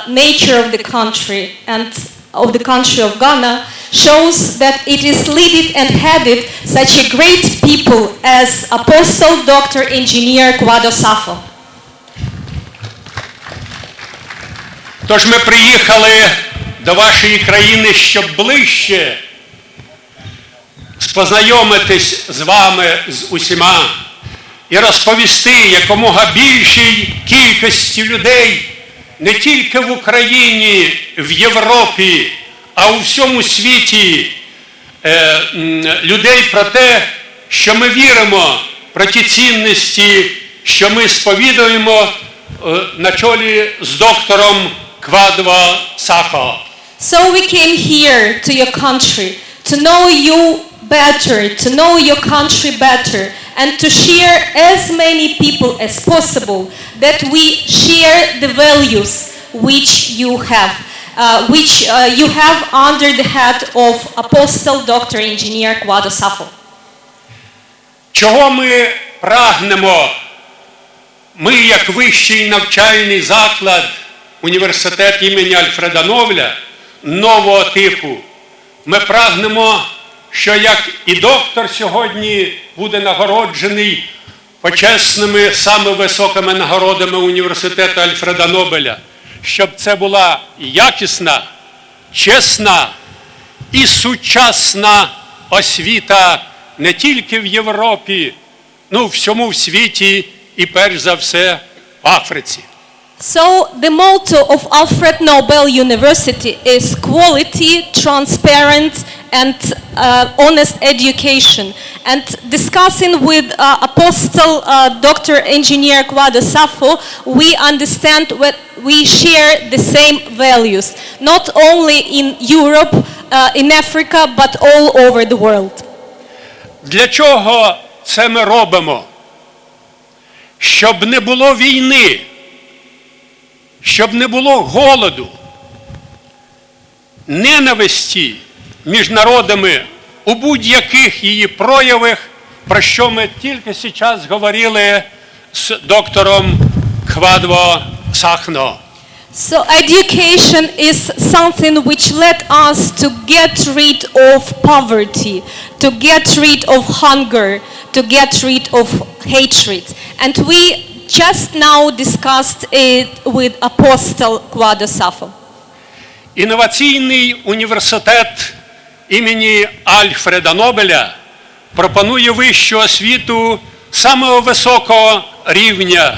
nature of the country and of the country of Ghana shows that it is led and headed such a great people as Apostle Dr. Engineer Kwadwo Safo. Тож ми приїхали до вашої країни, щоб ближче познайомитись з вами, з усіма, і розповісти якомога більшій кількості людей, не тільки в Україні, в Європі, а у всьому світі, людей про те, що ми віримо, про ті цінності, що ми сповідуємо на чолі з доктором Kwadwo Safo. So we came here to your country to know you better, to know your country better, and to share as many people as possible, that we share the values which you have under the head of Apostle Dr. Engineer Kwadwo Safo. Чого ми прагнемо? Ми, як вищий навчальний заклад, університет імені Альфреда Нобеля, нового типу, ми прагнемо, що як і доктор сьогодні буде нагороджений почесними, саме високими нагородами університету Альфреда Нобеля, щоб це була якісна, чесна і сучасна освіта не тільки в Європі, ну, всьому в світі і перш за все в Африці. So the motto of Alfred Nobel University is quality, transparent and honest education. And discussing with Apostle Dr. Engineer Kwadwo Safo, we understand that we share the same values, not only in Europe, in Africa, but all over the world. Для чого це ми робимо? Щоб не було війни, щоб не було голоду, ненависті між народами у будь-яких її проявах, про що ми тільки зараз говорили з доктором Кwadwo Safo. So education is something which led us to get rid of poverty, to get rid of hunger, to get rid of hatred. And we just now discussed it with Apostle Kwadwo Safo. Інноваційний університет імені Альфреда Нобеля пропонує вищу освіту самого високого рівня.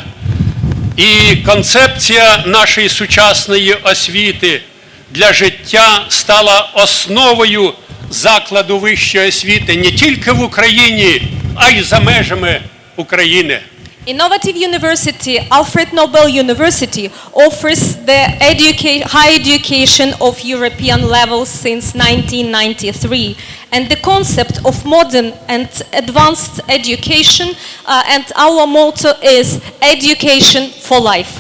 І концепція нашої сучасної освіти для життя стала основою закладу вищої освіти не тільки в Україні, а й за межами України. Innovative University, Alfred Nobel University, offers the high education of European level since 1993. And the concept of modern and advanced education, and our motto is education for life.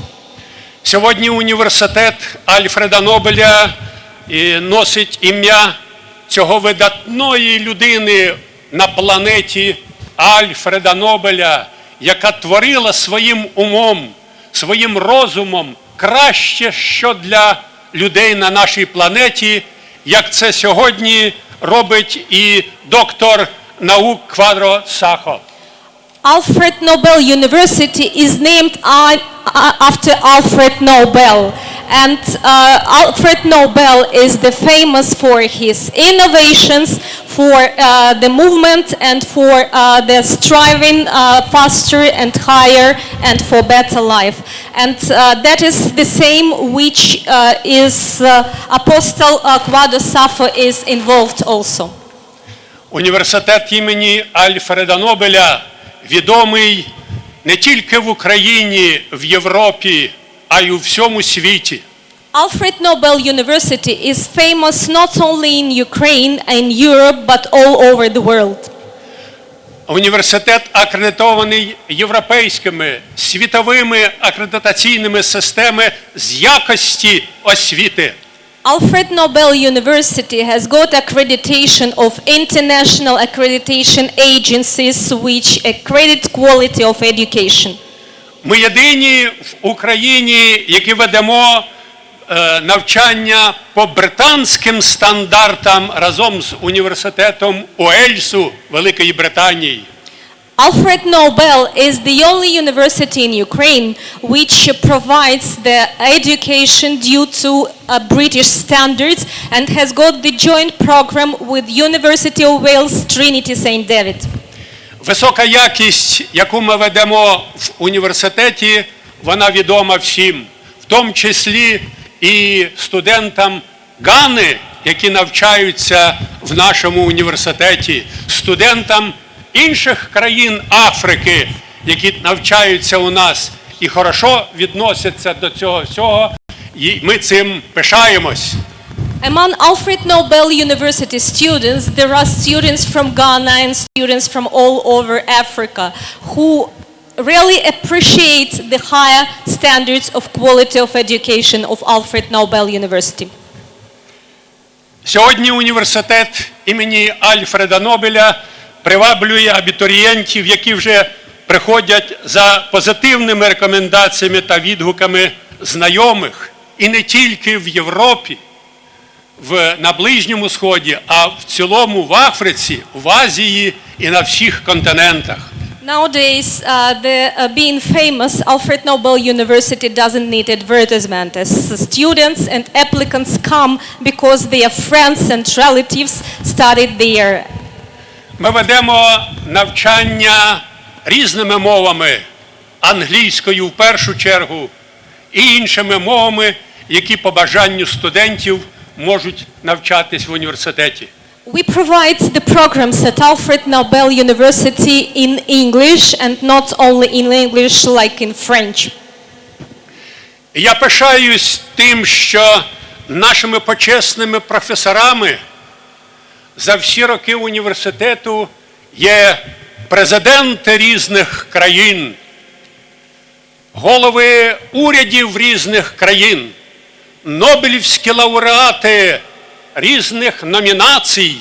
Сьогодні університет Альфреда Нобеля носить ім'я цього видатної людини на планеті Альфреда Нобеля, яка творила своїм умом, своїм розумом краще, що для людей на нашій планеті, як це сьогодні робить і доктор наук Kwadwo Safo. Alfred Nobel University is named after Alfred Nobel. And Alfred Nobel is famous for his innovations, for the movement and for the striving faster and higher and for better life. And that is the same which is Apostle Kwadwo Safo is involved also. Університет імені Альфреда Нобеля відомий не тільки в Україні, в Європі, а й у всьому світі. Alfred Nobel University is famous not only in Ukraine and Europe, but all over the world. Університет акредитований європейськими, світовими акредитаційними системами з якості освіти. Alfred Nobel University has got accreditation of international accreditation agencies which accredit quality of education. Ми єдині в Україні, які ведемо навчання по британським стандартам разом з університетом Уельсу Великої Британії. Alfred Nobel is the only university in Ukraine which provides the education due to British standards and has got the joint program with University of Wales Trinity St. David. Висока якість, яку ми ведемо в університеті, вона відома всім, в тому числі і студентам Гани, які навчаються в нашому університеті, студентам інших країн Африки, які навчаються у нас і хорошо відносяться до цього всього, і ми цим пишаємось. Among Alfred Nobel University students, there are students from Ghana and students from all over Africa who really appreciate the higher standards of quality of education of Alfred Nobel University. Сьогодні університет імені Альфреда Нобеля приваблює абітурієнтів, які вже приходять за позитивними рекомендаціями та відгуками знайомих, і не тільки в Європі, на Ближньому Сході, а в цілому в Африці, в Азії і на всіх континентах. Nowadays, being famous, Alfred Nobel University doesn't need advertisement, as students and applicants come because their friends and relatives studied there. Ми ведемо навчання різними мовами, англійською в першу чергу, і іншими мовами, які по бажанню студентів можуть навчатись в університеті. We provide the programs at Alfred Nobel University in English and not only in English like in French. Я пишаюсь тим, що нашими почесними професорами за всі роки університету є президенти різних країн, голови урядів різних країн, нобелівські лауреати різних номінацій,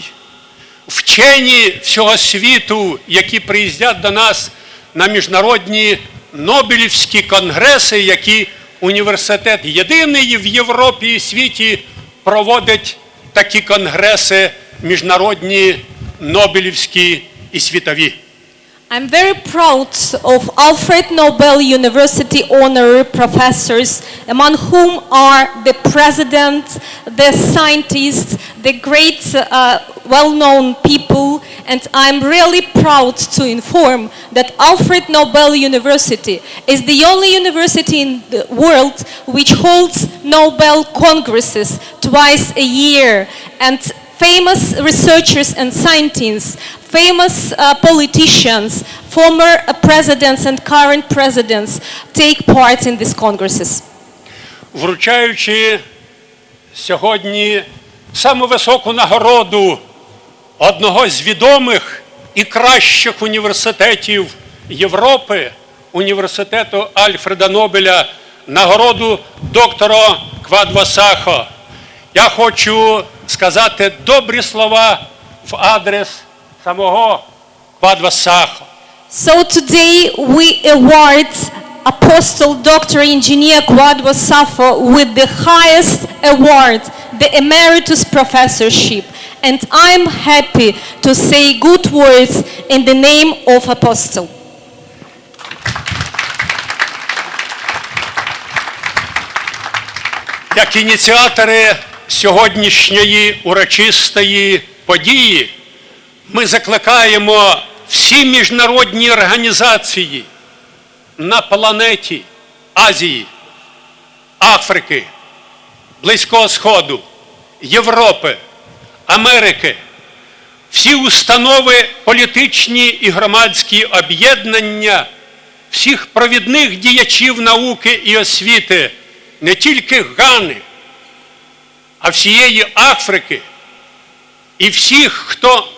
вчені всього світу, які приїздять до нас на міжнародні нобелівські конгреси, які університет єдиний в Європі і світі проводить такі конгреси міжнародні, нобелівські і світові. I'm very proud of Alfred Nobel University honorary professors, among whom are the president, the scientists, the great well-known people, and I'm really proud to inform that Alfred Nobel University is the only university in the world which holds Nobel Congresses twice a year, and famous researchers and scientists, famous politicians, former presidents and current presidents take part in these congresses. Вручаючи сьогодні саму високу нагороду одного з відомих і кращих університетів Європи, університету Альфреда Нобеля, нагороду доктора Квадво Сафо, я хочу сказати добрі слова в адрес самого Квадво Сафо. So today we award Apostle Dr. Engineer Kwadwo Safo with the highest award, the Emeritus Professorship. And I'm happy to say good words in the name of Apostle. Як ініціатори сьогоднішньої урочистої події, ми закликаємо всі міжнародні організації на планеті Азії, Африки, Близького Сходу, Європи, Америки, всі установи політичні і громадські об'єднання, всіх провідних діячів науки і освіти, не тільки Гани, а всієї Африки і всіх, хто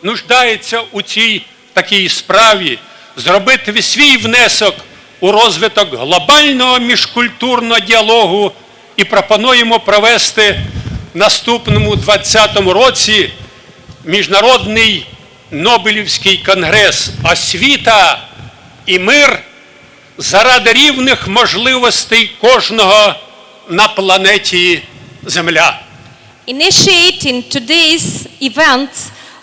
нуждається у цій такій справі, зробити свій внесок у розвиток глобального міжкультурного діалогу, і пропонуємо провести в наступному 2020 році Міжнародний Нобелівський конгрес «Освіта і мир заради рівних можливостей кожного на планеті Земля». Initiating today's event,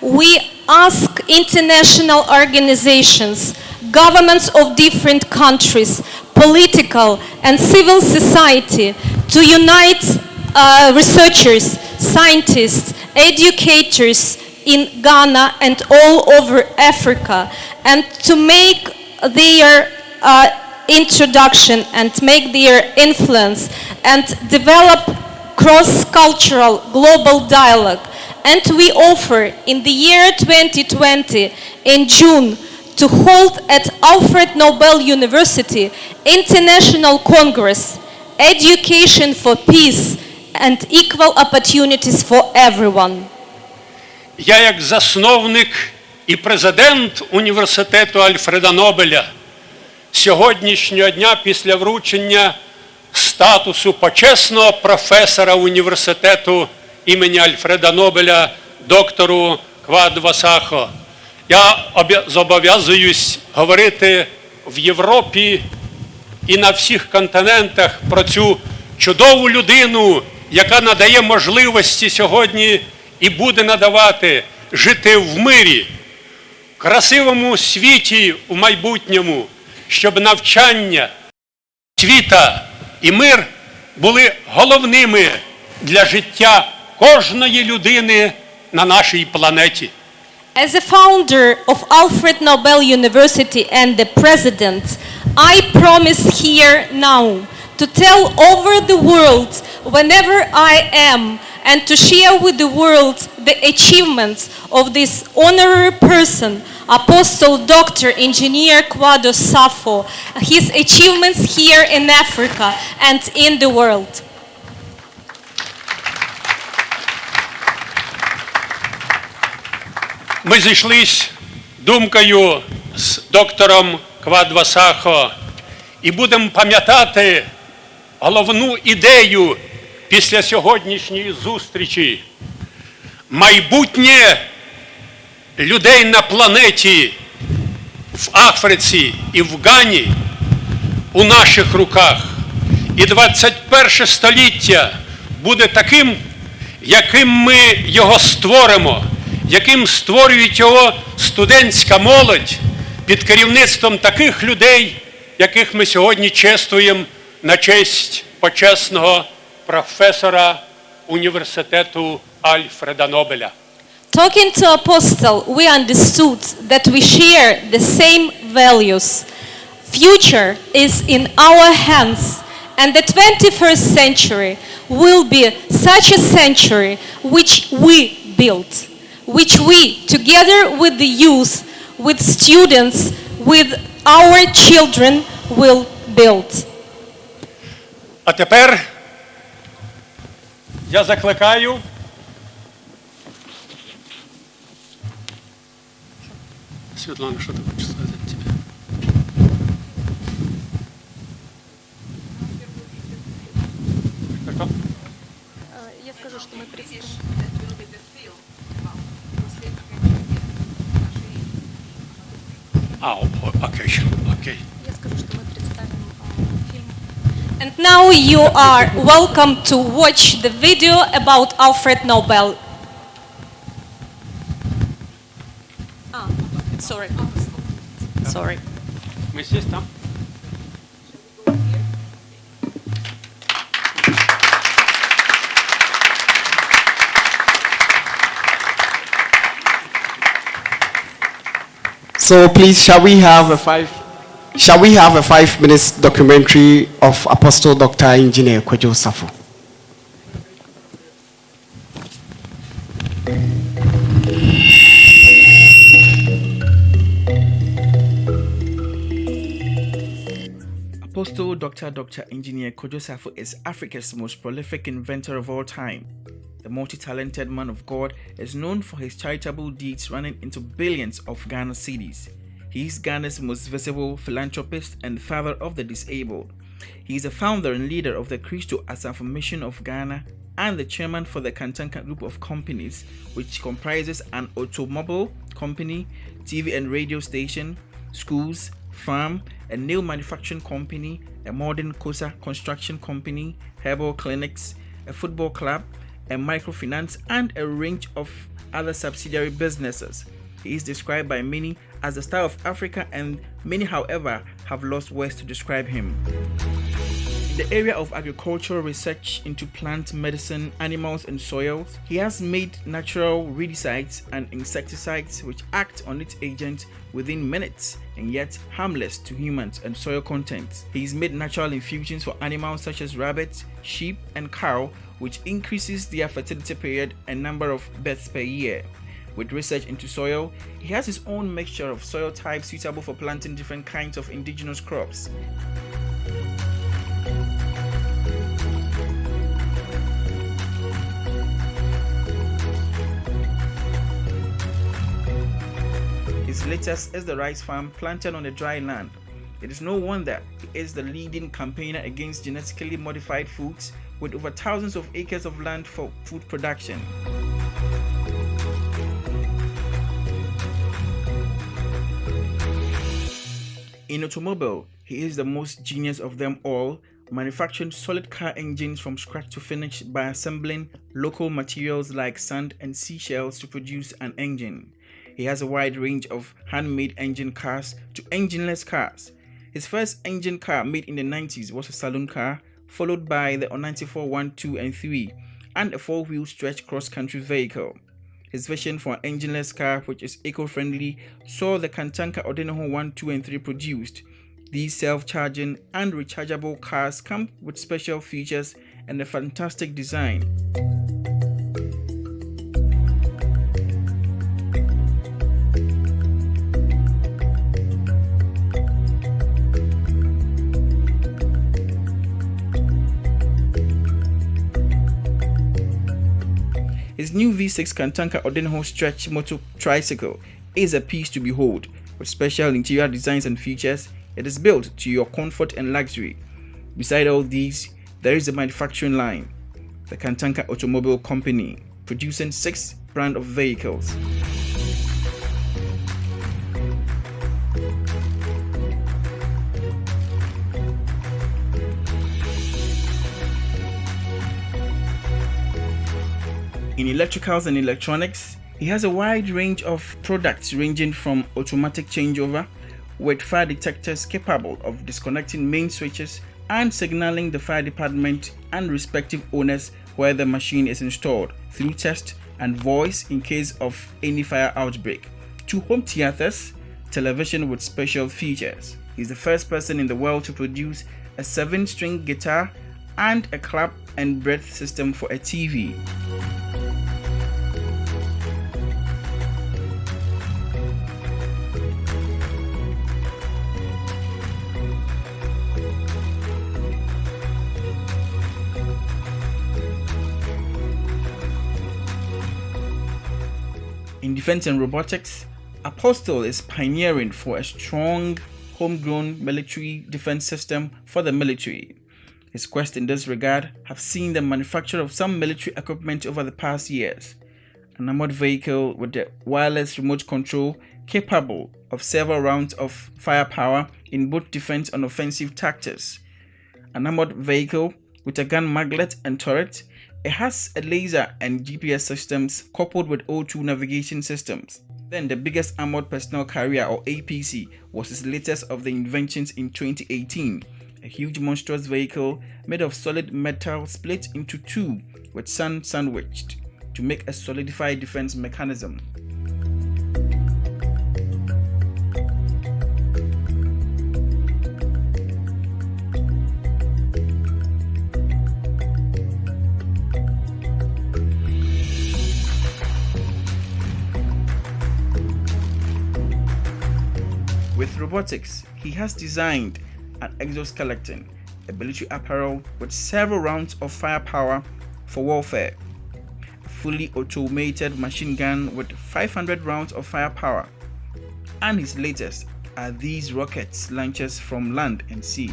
we ask international organizations, governments of different countries, political and civil society to unite researchers, scientists, educators in Ghana and all over Africa, and to make their introduction and make their influence and develop cross-cultural global dialogue. And we offer in the year 2020 in June to hold at Alfred Nobel University International Congress, Education for Peace and equal opportunities for everyone. Я як засновник і президент університету Альфреда Нобеля сьогоднішнього дня після вручення статусу почесного професора університету імені Альфреда Нобеля доктору Квадво Сафо. Я зобов'язуюсь говорити в Європі і на всіх континентах про цю чудову людину, яка надає можливості сьогодні і буде надавати жити в мирі, в красивому світі у майбутньому, щоб навчання, освіта і мир були головними для життя кожної людини на нашій планеті. As a founder of Alfred Nobel University and the president, I promise here now to tell over the world whenever I am and to share with the world the achievements of this honorary person, Apostle Dr. Engineer Kwadwo Safo, his achievements here in Africa and in the world. Ми зійшлись думкою з доктором Квадво Сафо і будемо пам'ятати головну ідею після сьогоднішньої зустрічі. Майбутнє людей на планеті, в Африці і в Гані у наших руках. І 21 століття буде таким, яким ми його створимо, яким створюють його студентська молодь під керівництвом таких людей, яких ми сьогодні чествуємо на честь почесного професора університету Альфреда Нобеля. Talking to Apostle, we understood that we share the same values. Future is in our hands, and the 21st century will be such a century which we built, which we, together with the youth, with students, with our children, will build. А тепер я закликаю Светлана, что ты хочешь сказать тебе? Что? Я скажу, что мы представим. Окей. Я скажу, что мы представим фильм. And now you are welcome to watch the video about Alfred Nobel. Sorry. Мы здесь там. So please, shall we have a 5 minutes documentary of Apostle Dr. Engineer Kwadwo Safo? Apostle Dr. Engineer Kwadwo Safo is Africa's most prolific inventor of all time. The multi-talented man of God is known for his charitable deeds running into billions of Ghana cedis. He is Ghana's most visible philanthropist and father of the disabled. He is the founder and leader of the Christo Asafo Mission of Ghana and the chairman for the Kantanka Group of Companies, which comprises an automobile company, TV and radio station, schools, farm, a nail manufacturing company, a modern Kosa construction company, herbal clinics, a football club, a microfinance, and a range of other subsidiary businesses. He is described by many as the star of Africa, and many, however, have lost words to describe him. In the area of agricultural research into plant medicine, animals, and soils, he has made natural weedicides and insecticides which act on its agent within minutes and yet harmless to humans and soil content. He's made natural infusions for animals such as rabbits, sheep, and cow, which increases their fertility period and number of births per year. With research into soil, he has his own mixture of soil types suitable for planting different kinds of indigenous crops. latest is the rice farm planted on a dry land. It is no wonder he is the leading campaigner against genetically modified foods with over thousands of acres of land for food production. In automobile, he is the most genius of them all, manufacturing solid car engines from scratch to finish by assembling local materials like sand and seashells to produce an engine. He has a wide range of handmade engine cars to engineless cars. His first engine car made in the 90s was a saloon car, followed by the 94 1, 2 and 3 and a 4-wheel stretch cross-country vehicle. His vision for an engineless car which is eco-friendly saw the Kantanka Odeneho 1, 2 and 3 produced. These self-charging and rechargeable cars come with special features and a fantastic design. His new V6 Kantanka Odeneho stretch motor tricycle is a piece to behold. With special interior designs and features, it is built to your comfort and luxury. Beside all these, there is a manufacturing line, the Kantanka Automobile Company, producing 6 brands of vehicles. In electricals and electronics, he has a wide range of products ranging from automatic changeover with fire detectors capable of disconnecting main switches and signaling the fire department and respective owners where the machine is installed through text and voice in case of any fire outbreak, to home theaters, television with special features. He's the first person in the world to produce a 7-string guitar and a clap and breath system for a TV. In defense and robotics, Apostle is pioneering for a strong, homegrown military defense system for the military. His quest in this regard have seen the manufacture of some military equipment over the past years. An armored vehicle with a wireless remote control capable of several rounds of firepower in both defense and offensive tactics. An armored vehicle with a gun maglet and turret. It has a laser and GPS systems coupled with O2 navigation systems. Then the biggest armored personnel carrier or APC was his latest of the inventions in 2018. A huge monstrous vehicle made of solid metal split into 2 with sand sandwiched to make a solidified defense mechanism. With robotics, he has designed an exoskeleton, a military apparel with several rounds of firepower for warfare, a fully automated machine gun with 500 rounds of firepower, and his latest are these rockets launchers from land and sea.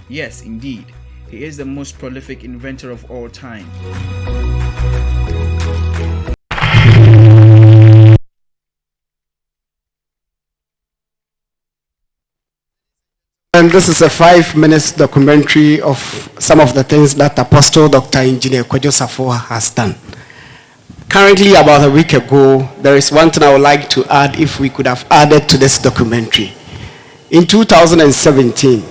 Yes, indeed, he is the most prolific inventor of all time. And this is a 5-minute documentary of some of the things that Apostle Dr. Engineer Kwadwo Safo has done. Currently, about a week ago, there is one thing I would like to add if we could have added to this documentary. In 2017,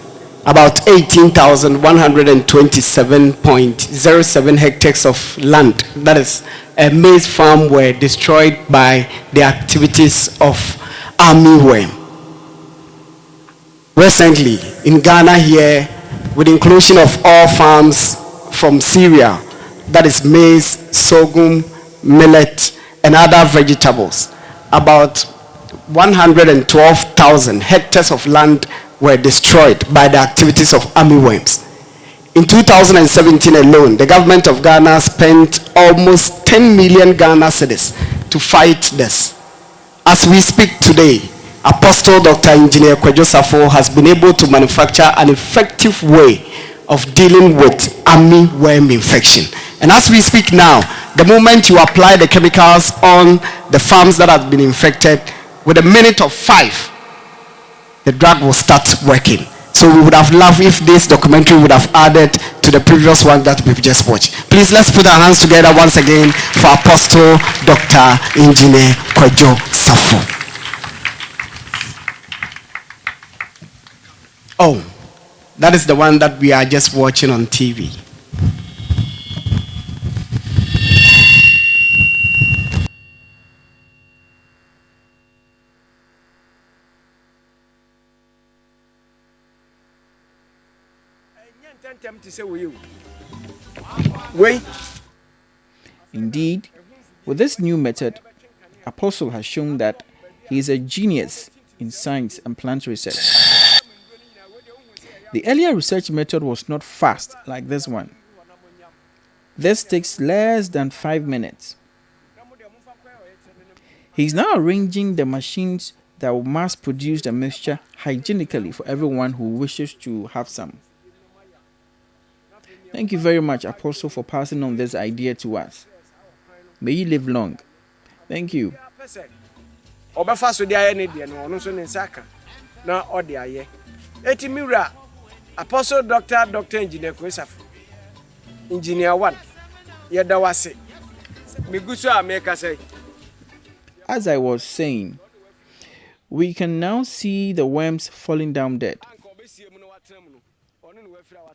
about 18,127.07 hectares of land, that is a maize farm, were destroyed by the activities of armyworm. Recently, in Ghana here, with the inclusion of all farms from cereal, that is maize, sorghum, millet, and other vegetables, about 112,000 hectares of land were destroyed by the activities of armyworms. In 2017 alone, the government of Ghana spent almost 10 million Ghana cedis to fight this. As we speak today, Apostle Dr. Engineer Kwadwo Safo has been able to manufacture an effective way of dealing with armyworm infection. And as we speak now, the moment you apply the chemicals on the farms that have been infected, with a minute of 5, the drug will start working. So we would have loved if this documentary would have added to the previous one that we've just watched. Please, let's put our hands together once again for Apostle Dr. Engineer Kwadwo Safo. Oh, that is the one that we are just watching on TV. Indeed, with this new method, Apostle has shown that he is a genius in science and plant research. The earlier research method was not fast like this one. This takes less than 5 minutes. He is now arranging the machines that will mass produce the mixture hygienically for everyone who wishes to have some. Thank you very much, Apostle, for passing on this idea to us. May you live long. Thank you. Apostle Dr. Engineer Kwadwo Safo. Engineer 1. Yedawase. Migusu America say. As I was saying, we can now see the worms falling down dead.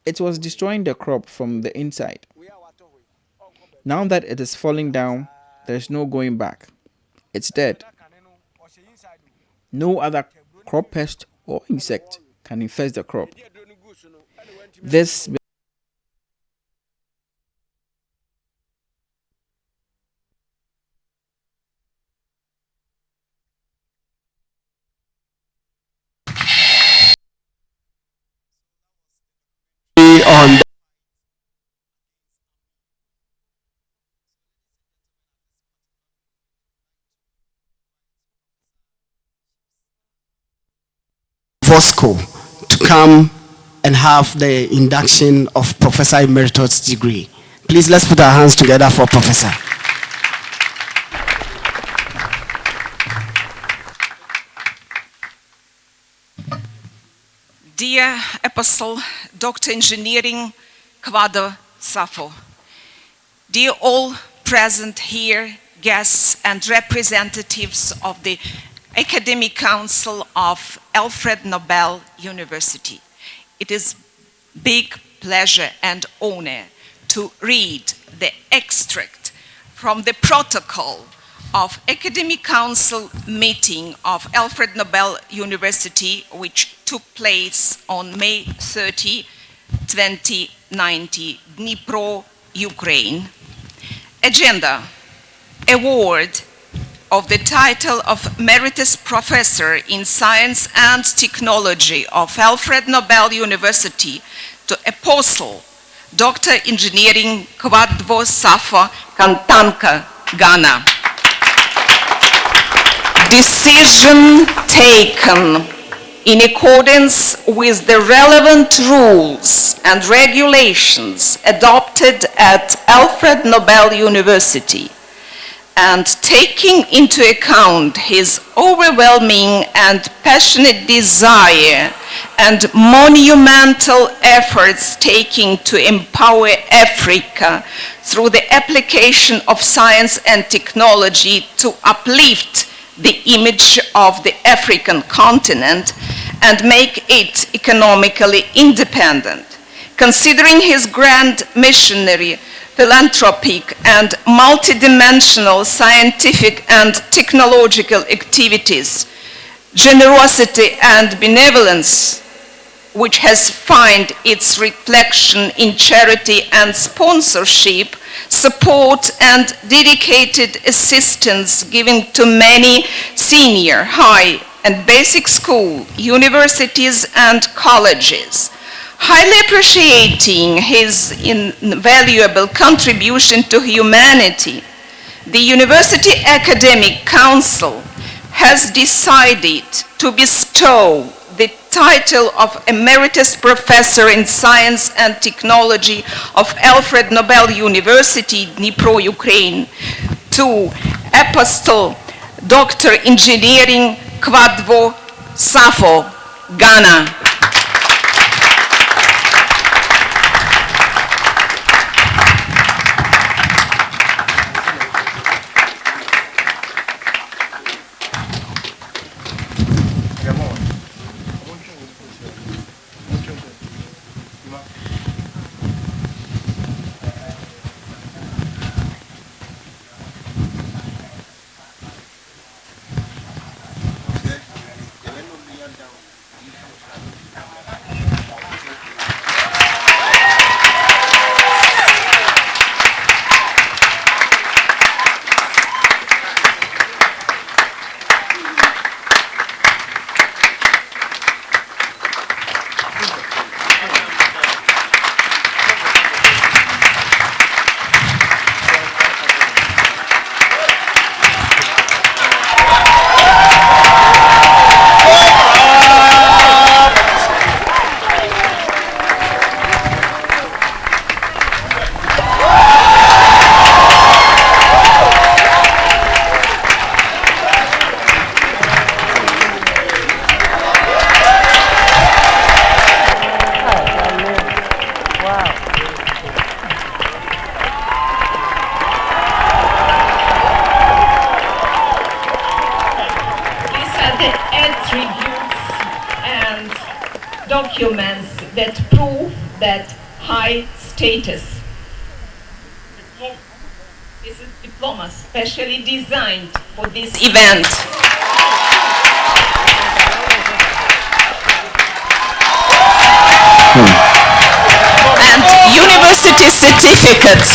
It was destroying the crop from the inside. Now that it is falling down, there's no going back. It's dead. No other crop pest or insect can infest the crop. This on Vosco to come and have the induction of Professor Emeritus degree. Please, let's put our hands together for Professor. Dear Apostle Dr. Engineering Kwadwo Safo, dear all present here, guests and representatives of the Academic Council of Alfred Nobel University, it is big pleasure and honor to read the extract from the protocol of Academic Council meeting of Alfred Nobel University, which took place on May 30, 2019, Dnipro, Ukraine. Agenda: award of the title of Emeritus Professor in Science and Technology of Alfred Nobel University to Apostle Dr. Engineering Kwadwo Safo, Kantanka, Ghana. Decision taken in accordance with the relevant rules and regulations adopted at Alfred Nobel University, and taking into account his overwhelming and passionate desire and monumental efforts taking to empower Africa through the application of science and technology to uplift the image of the African continent and make it economically independent. Considering his grand missionary, philanthropic, and multidimensional scientific and technological activities, generosity and benevolence, which has found its reflection in charity and sponsorship, support and dedicated assistance given to many senior, high, and basic school, universities, and colleges. Highly appreciating his invaluable contribution to humanity, the University Academic Council has decided to bestow the title of Emeritus Professor in Science and Technology of Alfred Nobel University, Dnipro, Ukraine, to Apostle Dr. Engineering Kwadwo Safo, Ghana. Documents that prove that high status. This is diplomas specially designed for this event. And university certificate.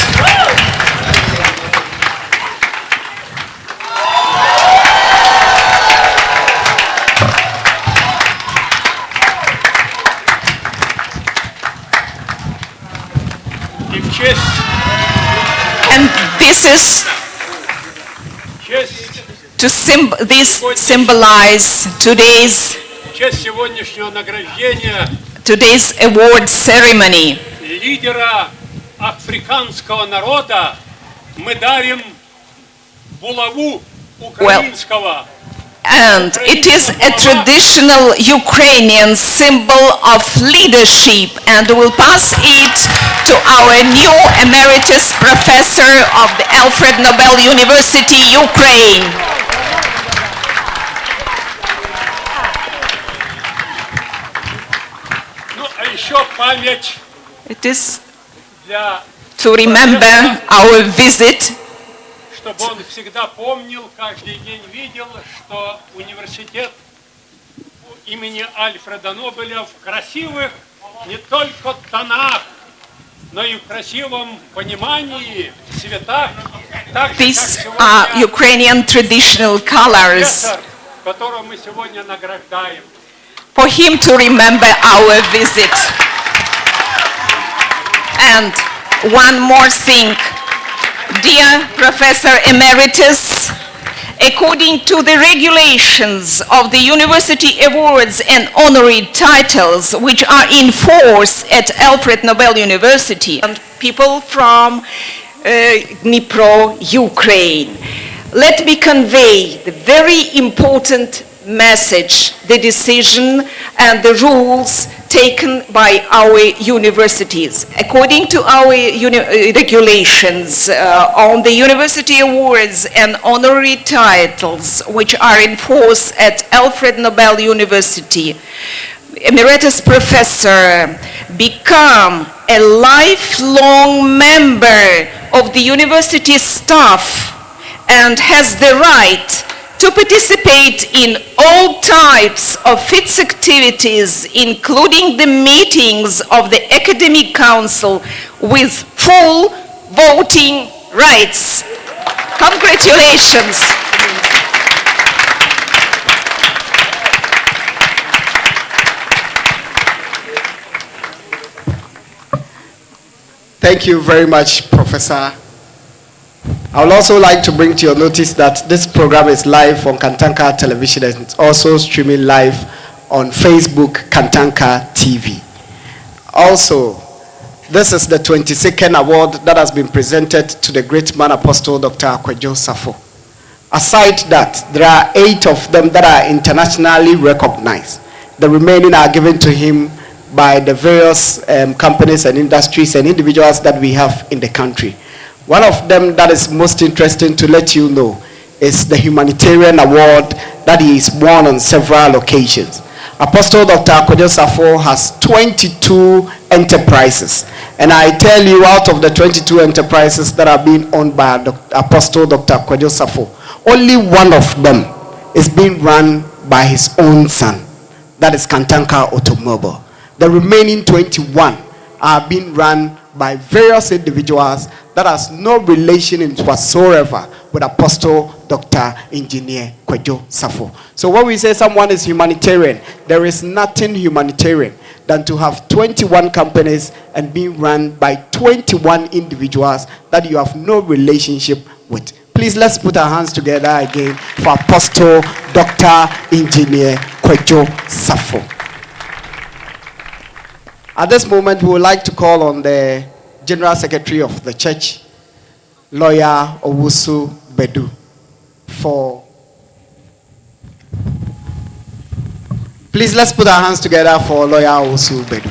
And this is to symbolize today's award ceremony. Лидера африканского народа мы дарим булаву украинского. And it is a traditional Ukrainian symbol of leadership, and we'll pass it to our new Emeritus Professor of the Alfred Nobel University, Ukraine. It is to remember our visit. Чтобы он всегда помнил, каждый день видел, что университет имени Альфреда Нобеля в красивых не только тонах, но и в красивом понимании, цветах. These are Ukrainian traditional colors. Которого мы сегодня награждаем. For him to remember our visit. And one more thing. Dear Professor Emeritus, according to the regulations of the university awards and honorary titles which are in force at Alfred Nobel University, and people from Dnipro, Ukraine, let me convey the very important message the decision and the rules taken by our universities. According to our regulations on the university awards and honorary titles which are in force at Alfred Nobel University, Emeritus Professor become a lifelong member of the university staff and has the right to participate in all types of its activities, including the meetings of the Academic Council, with full voting rights. Congratulations. Thank you very much, Professor. I would also like to bring to your notice that this program is live on Kantanka Television and it's also streaming live on Facebook, Kantanka TV. Also, this is the 22nd award that has been presented to the great man apostle, Dr. Kwadwo Safo. Aside that, there are 8 of them that are internationally recognized. The remaining are given to him by the various companies and industries and individuals that we have in the country. One of them that is most interesting to let you know is the humanitarian award that he is won on several occasions. Apostle Dr. Kwadwo Safo has 22 enterprises. And I tell you, out of the 22 enterprises that are being owned by Apostle Dr. Kwadwo Safo, only one of them is being run by his own son. That is Kantanka Automobile. The remaining 21 are being run by various individuals that has no relation whatsoever with Apostle Dr. Engineer Kwadwo Safo. So when we say someone is humanitarian, there is nothing humanitarian than to have 21 companies and being run by 21 individuals that you have no relationship with. Please, let's put our hands together again for Apostle Dr. Engineer Kwadwo Safo. At this moment, we would like to call on the General Secretary of the Church, Lawyer Owusu Bedu, for... Please, let's put our hands together for Lawyer Owusu Bedu.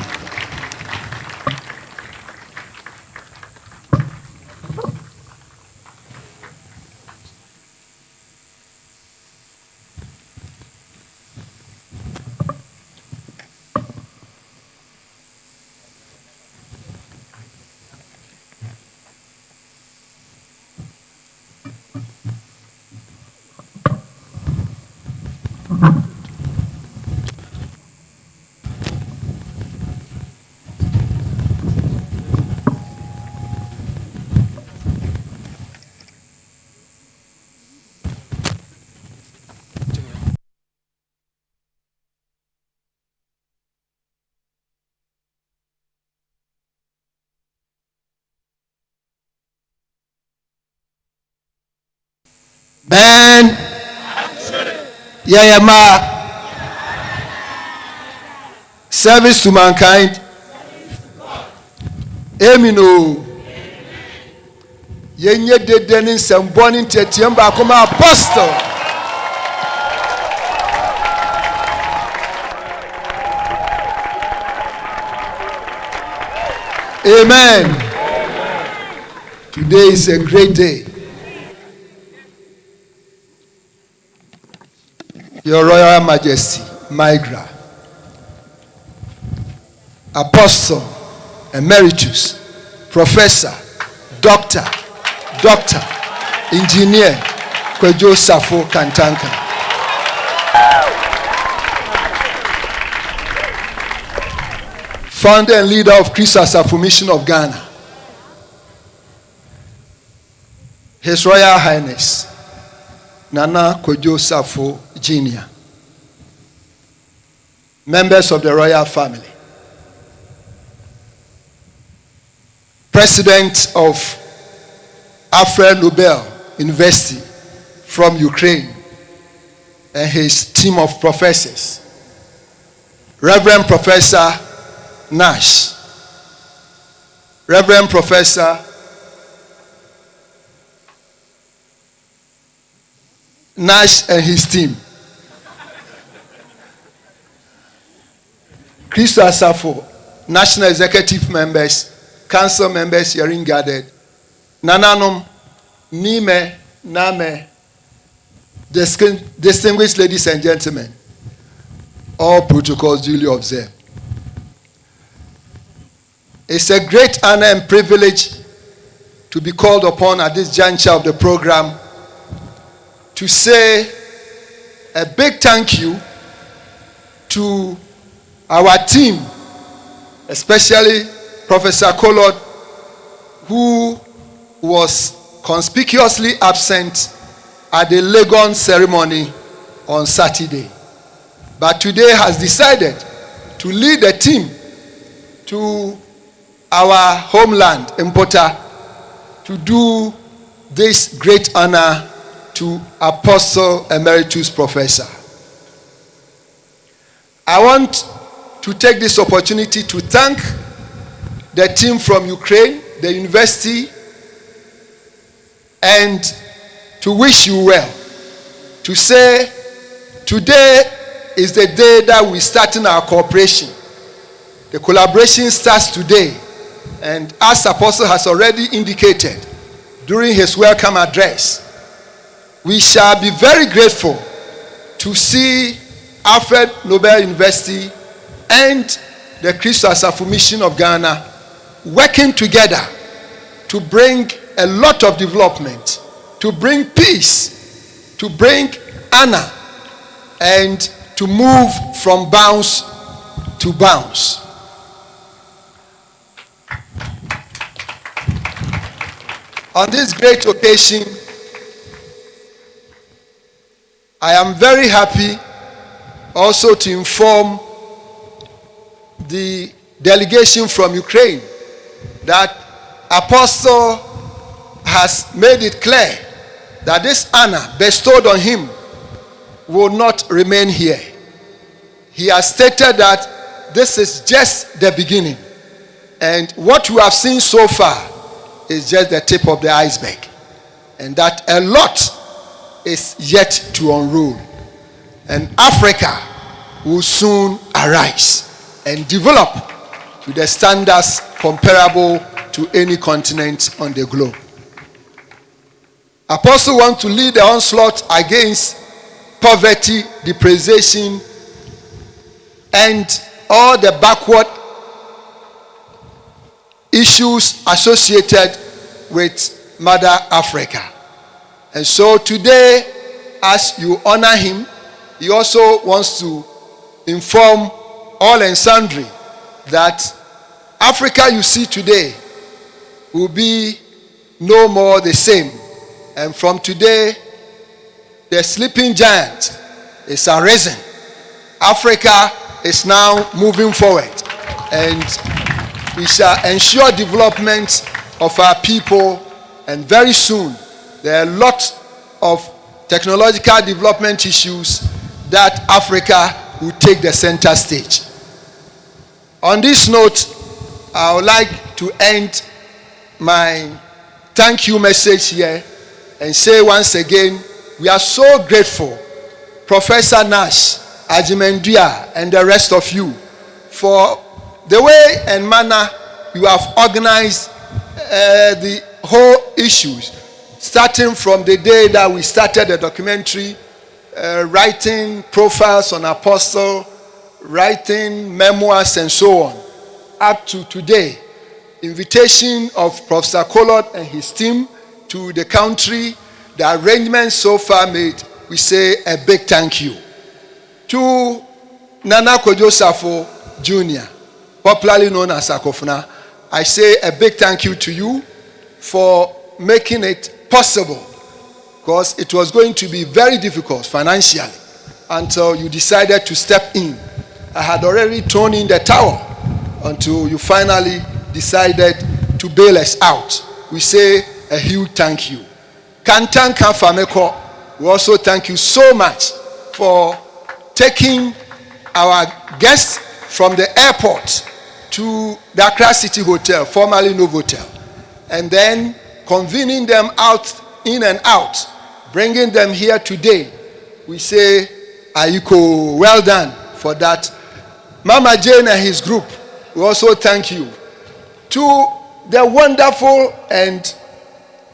Ben Yayama, service to mankind. Emino Yenye Dedenin Sambonin Tetiamba Kuma Apostle. Amen. Today is a great day. Your Royal Majesty, Engr, Apostle, Emeritus, Professor, Doctor, Engineer, Kwadwo Safo Kantanka. Founder and leader of Christ Asafo Mission of Ghana. His Royal Highness, Nana Kwadwo Safo Jr., members of the royal family, President of Alfred Nobel University from Ukraine and his team of professors, Reverend Professor Nash, Reverend Professor Nash and his team, Kwadwo Safo, national executive members, council members hearing gathered, Nananom, Nime, Name, distinguished ladies and gentlemen, all protocols duly observed. It's a great honor and privilege to be called upon at this juncture of the program to say a big thank you to our team, especially Professor Kolod, who was conspicuously absent at the Legon ceremony on Saturday, but today has decided to lead the team to our homeland, Mpota, to do this great honor to Apostle Emeritus Professor. I want to take this opportunity to thank the team from Ukraine, the university, and to wish you well. To say today is the day that we start in our cooperation. The collaboration starts today, and as Apostle has already indicated during his welcome address, we shall be very grateful to see Alfred Nobel University and the Kwadwo Safo Mission of Ghana working together to bring a lot of development, to bring peace, to bring honor, and to move from bounds to bounds. On this great occasion, I am very happy also to inform the delegation from Ukraine that Apostle has made it clear that this honor bestowed on him will not remain here. He has stated that this is just the beginning, and what we have seen so far is just the tip of the iceberg, and that a lot is yet to unroll, and Africa will soon arise and develop to the standards comparable to any continent on the globe. Apostle wants to lead the onslaught against poverty, deprivation, and all the backward issues associated with Mother Africa. And so today, as you honor him, he also wants to inform all and sundry that Africa you see today will be no more the same. And from today, the sleeping giant is arisen. Africa is now moving forward, and we shall ensure development of our people, and very soon there are a lot of technological development issues that Africa will take the center stage. On this note, I would like to end my thank you message here and say once again, we are so grateful, Professor Nash, Ajimendua, and the rest of you, for the way and manner you have organized the whole issues, starting from the day that we started the documentary, writing profiles on Apostle, writing memoirs and so on, up to today. Invitation of Professor Kolod and his team to the country, the arrangements so far made, we say a big thank you. To Nana Kwadwo Safo Jr., popularly known as Akofuna, I say a big thank you to you for making it possible, because it was going to be very difficult financially until you decided to step in. I had already thrown in the towel until you finally decided to bail us out. We say a huge thank you. Kantanka Fameko, we also thank you so much for taking our guests from the airport to the Accra City Hotel, formerly Novotel, and then convening them out, in and out, bringing them here today. We say, Ayiko, well done for that. Mama Jane and his group, we also thank you. To the wonderful and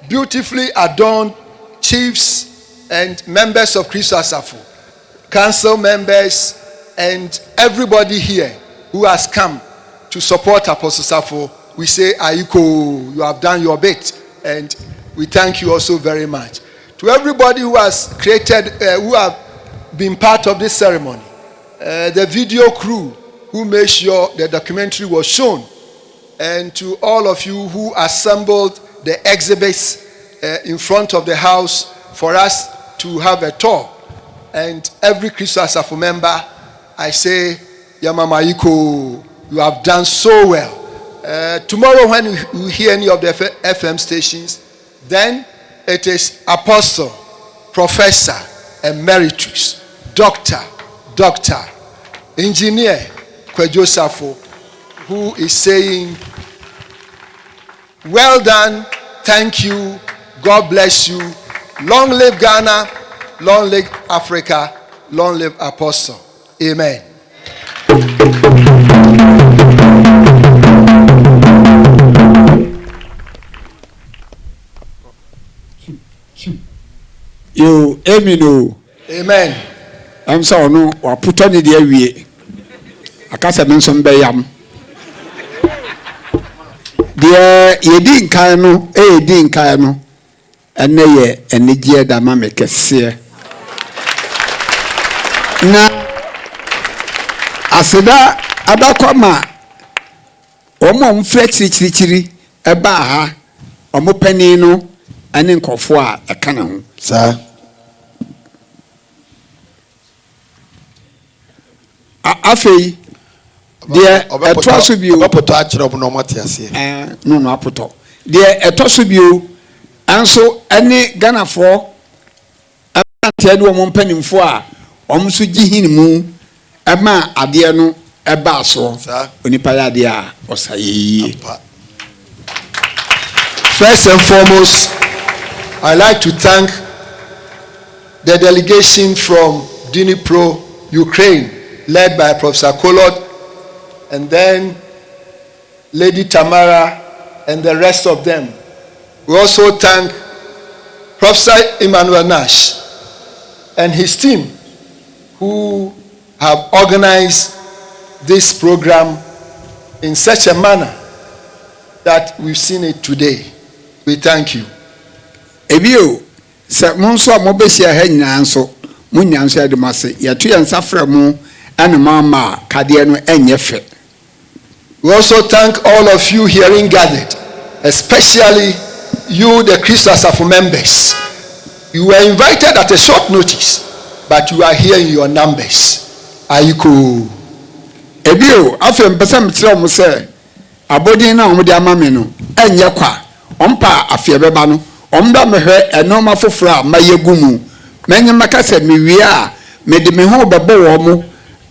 beautifully adorned chiefs and members of Kwadwo Safo, council members, and everybody here who has come to support Apostle Safo, we say, Aiko, you have done your bit, and we thank you also very much. To everybody who has created, who have been part of this ceremony, the video crew who made sure the documentary was shown, and to all of you who assembled the exhibits in front of the house for us to have a tour, and every Kwadwo Safo member, I say, Yamama Iko, you have done so well. Tomorrow when you hear any of the FM stations, then it is Apostle, Professor, Emeritus, Doctor, Engineer Kwadwo Safo, who is saying, well done, thank you, God bless you, long live Ghana, long live Africa, long live Apostle. Amen. You amen. Amen. I'm sorry, no, or put on the air. I can't mention Bayam. Dear, ye didn't kano, didn't kano, and nay, and the dear that mamma can see. Now, I said that Abakoma, Omon Flexi Chiri, a baha, Omo Penino, and in Kofwa, a canon, sir. Afei, deɛ ɛtɔ so bio ɔbɛpɔtɔ akyerɛ ɔmo na ɔmo ate aseɛ no apɔtɔ deɛ ɛtɔ so bio anso ɛne Ghanafoɔ ɛbanteɛ ne ɔmo mpanimfoɔ a ɔmo nso gye hin mu ɛma adeɛ no ɛbaa soɔ onipa yɛ adeɛ a ɔsa yie. First and foremost, I like to thank the delegation from Dnipro, Ukraine, led by Professor Kolod, and then Lady Tamara and the rest of them. We also thank Professor Emmanuel Nash and his team who have organized this program in such a manner that we've seen it today. We thank you. Ebio, se monso amobesia ha nyina nso munyanso ademase yeto yensa fra mu and mama kade no enye fe. We also thank all of you herein gathered, especially you, the Kwadwo Safo members. You were invited at a short notice, but you are here in your numbers. Ayiko. Ebio, afem pesa mtira mo se abodin na omo de amame no enye kwa ompa afie beba no omda mehwe enoma foforo a mayegu mu menye makase mewie a mede me ho bebo wo mo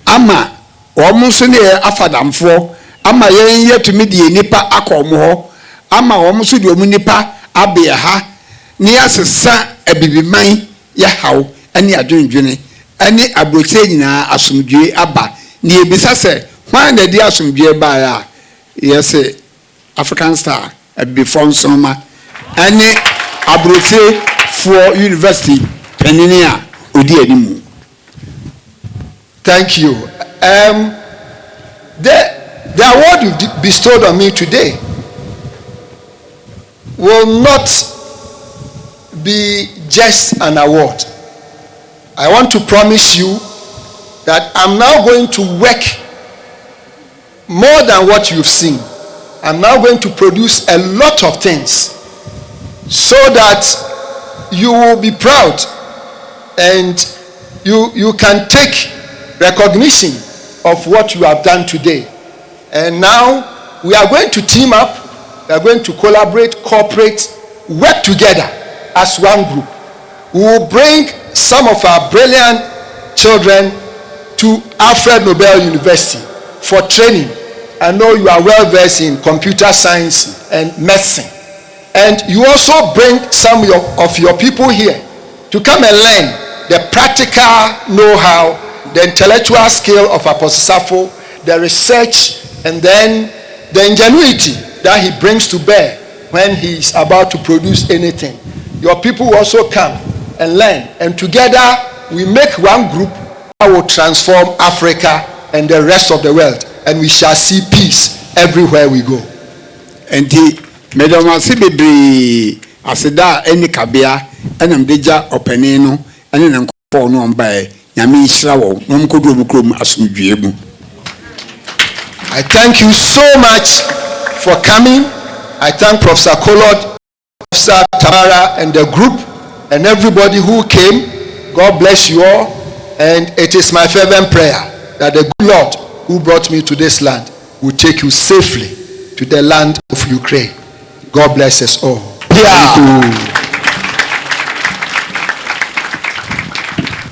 ama wo mo so ne afadamfo ama yen yetumi de nipa akomo ho ama wo mo so de omu nipa abe ha ne asesa abibiman ya haw ani adwendwene ani abroche nyina asomdwe aba ne ebisa se hwan na di asomdwe ba ya yese African Star before Soma any abroche for university peninia odi animu. Thank you. The award you bestowed on me today will not be just an award. I want to promise you that I'm now going to work more than what you've seen. I'm now going to produce a lot of things so that you will be proud and you can take recognition of what you have done today. And now we are going to team up, we are going to collaborate, cooperate, work together as one group. We will bring some of our brilliant children to Alfred Nobel University for training. I know you are well versed in computer science and medicine. And you also bring some of your people here to come and learn the practical know-how, the intellectual skill of Apostle Safo, the research, and then the ingenuity that he brings to bear when he's about to produce anything. Your people will also come and learn, and together we make one group that will transform Africa and the rest of the world, and we shall see peace everywhere we go. And the Madam Asibibri Asida any kabia and Deja Openino and then for no by Yami Slawo, Nomkodum Asumujebu. I thank you so much for coming. I thank Professor Kolod, Professor Tamara, and the group, and everybody who came. God bless you all. And it is my fervent prayer that the good Lord who brought me to this land will take you safely to the land of Ukraine. God bless us all. Yeah.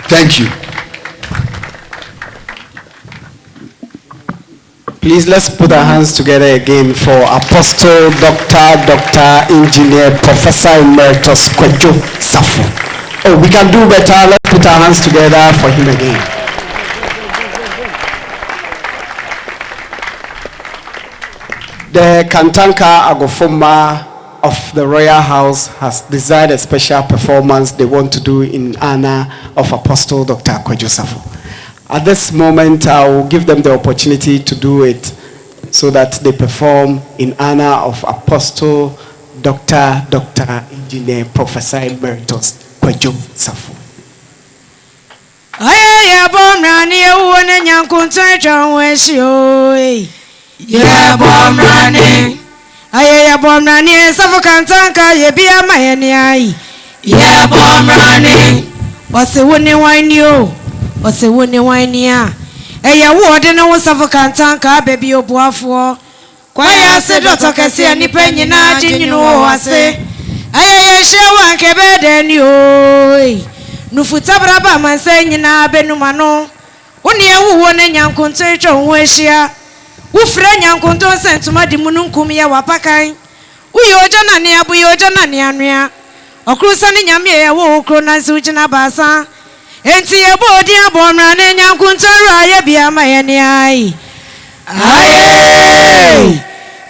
Thank you. Please let's put our hands together again for Apostle, Dr. Engineer, Professor Emeritus Kwadwo Safo. Oh, we can do better. Let's put our hands together for him again. The Kantanka Agofoma of the Royal House has designed a special performance they want to do in honor of Apostle Dr. Kwadwo Safo. At this moment, I will give them the opportunity to do it so that they perform in honor of Apostle Dr. Engineer, Professor Emeritus Kwadwo Safo. Aye, bomrani uone nyankunta chonweshio. Yeah, bomrani. Aye, bomrani Safo kantanka yebia mayeni ai. Yeah, bomrani. Wase woni wine yo. Wase woni wine ya. Eya wo de no Safo kantanka baby obuafo. Kwa ya se dotto kese ni penyi na jinyinu wase. Aye shewa nkebede ni oi. Nufuta braba mansenyi na benumano. Woni ewu ne nyankonto etwa ho ahia. Wufre nyankonto sentuma di mununkum ya wapakan. Uyo oja na ne abuyo oja na ne anua. Okrusa ne nyame ye wo okro na nsi ugina basa. Enti ebo odi abomra ne nyankonto ra ye bia ma ye ne ai. Aye.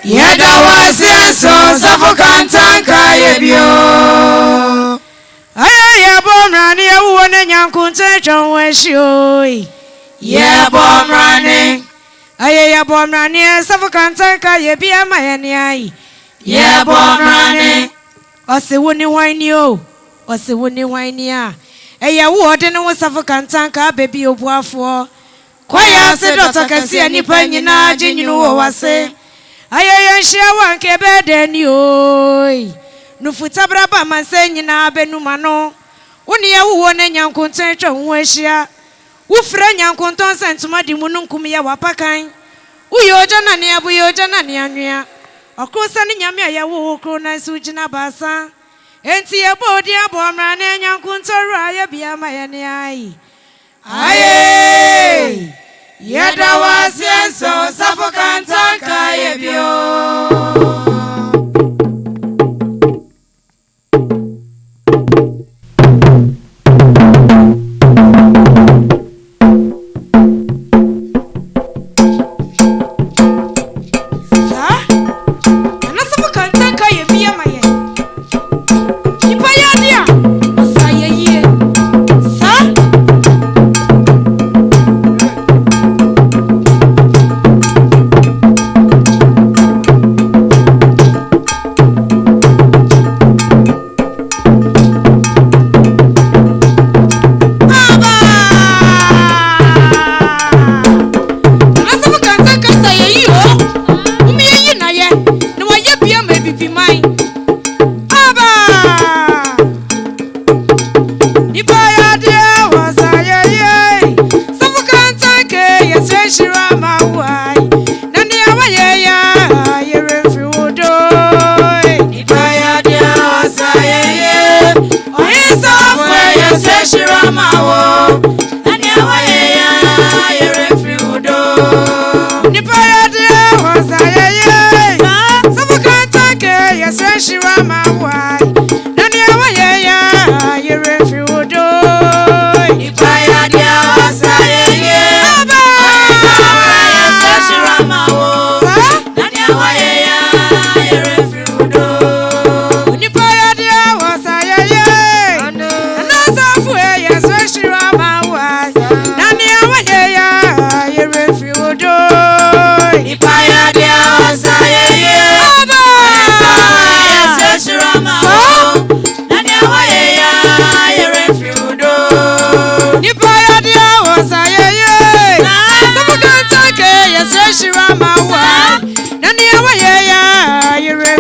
Yeda wase so Safo kantanka ye bio. Aye ya bomra ni ewu ne nyankunte chonweshio. Ya bomra ni. Aye ya bomra ni Safo kantanka ye bia ma ye ni ai. Ya bomra ni. Ose woni wani o. Ose woni wani a. Eya wo de no Safo kantanka bebi obuafo. Kwaya se dotto kase nipa nyina jinyinu wo wase. Aye yenhia wanke bede ni oi. Nufuta braba mansenyi na benumano. Woni ewu ne nyankonton etwa ho ahia. Wufre nyankonton sentuma di mununkum ya wapakan. Uyo oja na ne abuyo oja na ne anua. Okrosa ne nyame ya wo okro na nsi ugina basa. Enti ebodi abomra ne nyankonton ra ya bia ma ye ne ai. Aye. Yeda wase so Safo kantanka ye bio.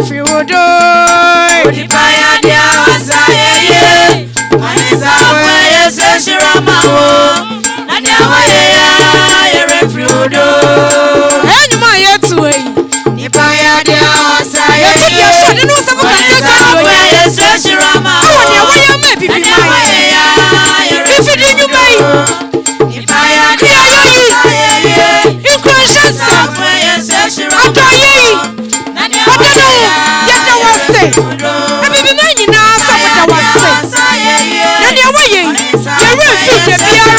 free wodo. Odipaya dia wasa ye. Anisa we yeseshirama wo. Nadia wa ye free wodo. Enyuma yetu e. Nipaya dia wasa ye. Yetu dia shade no sabu kateka do ye. Yeseshirama wo. Nadia wa ye me bibi mai. Ifi di nyuma yi. Nipaya dia wasa ye. Inconscience. Adoye. Adeno. Yada wase. Ebibi mai nyina sabu da wase. Nadia wa ye. Yewe fi de bia.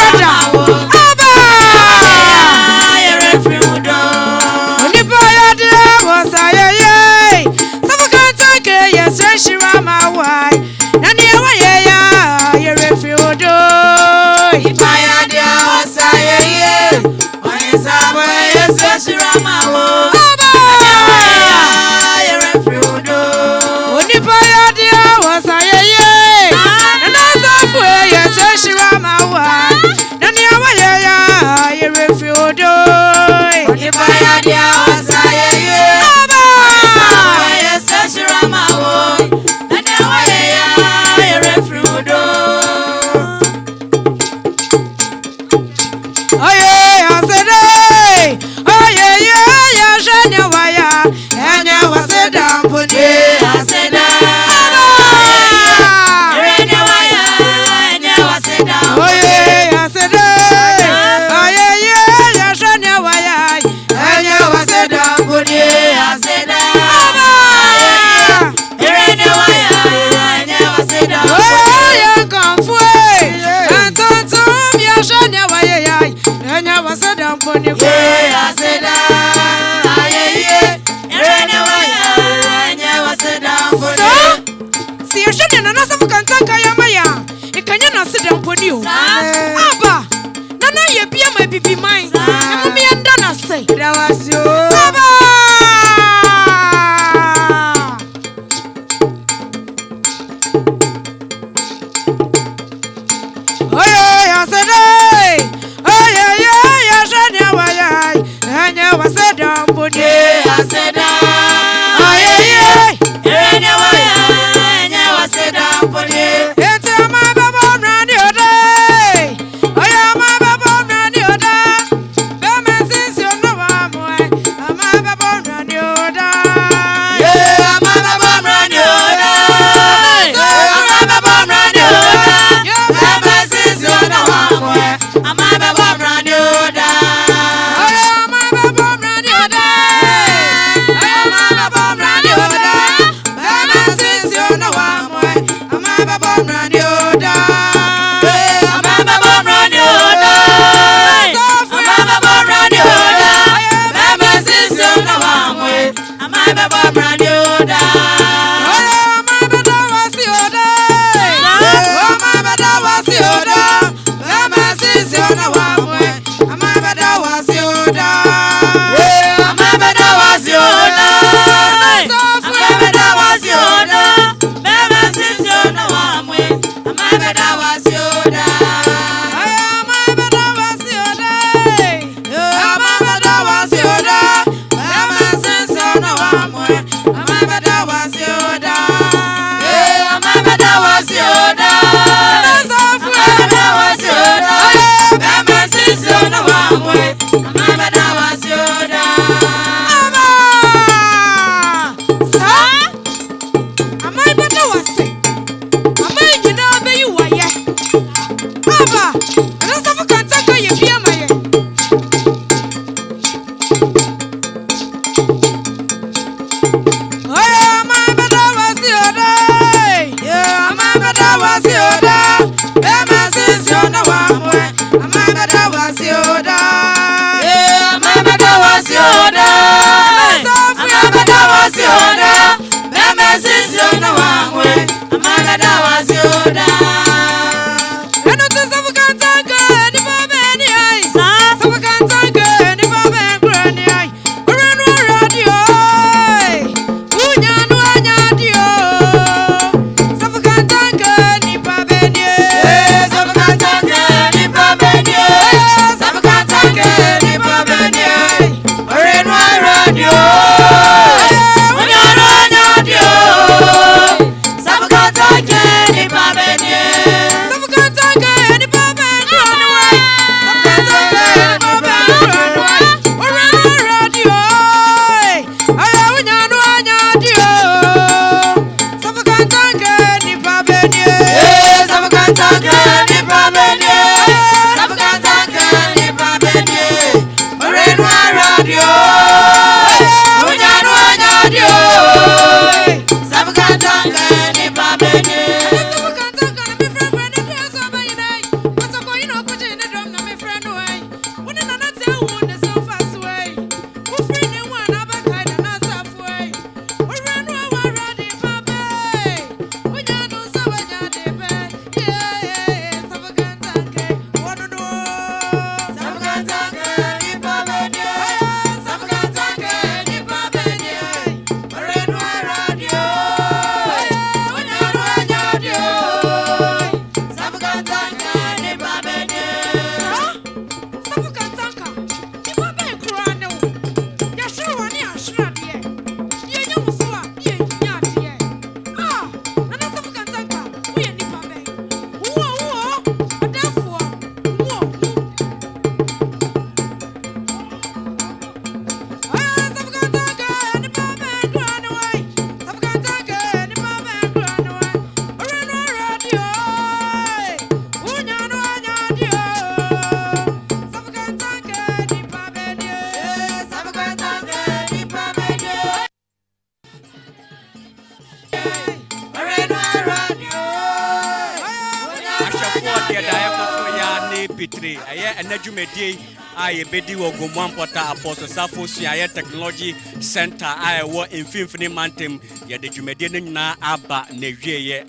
MP3 ɛyɛ ɛnadwumedie a yɛbɛdi wɔ Gomuampɔta Apostle Safo Suayɛ Technology Center a ɛwɔ mfimfini mantem yɛde dwumadie no nyinaa aba na wieyɛ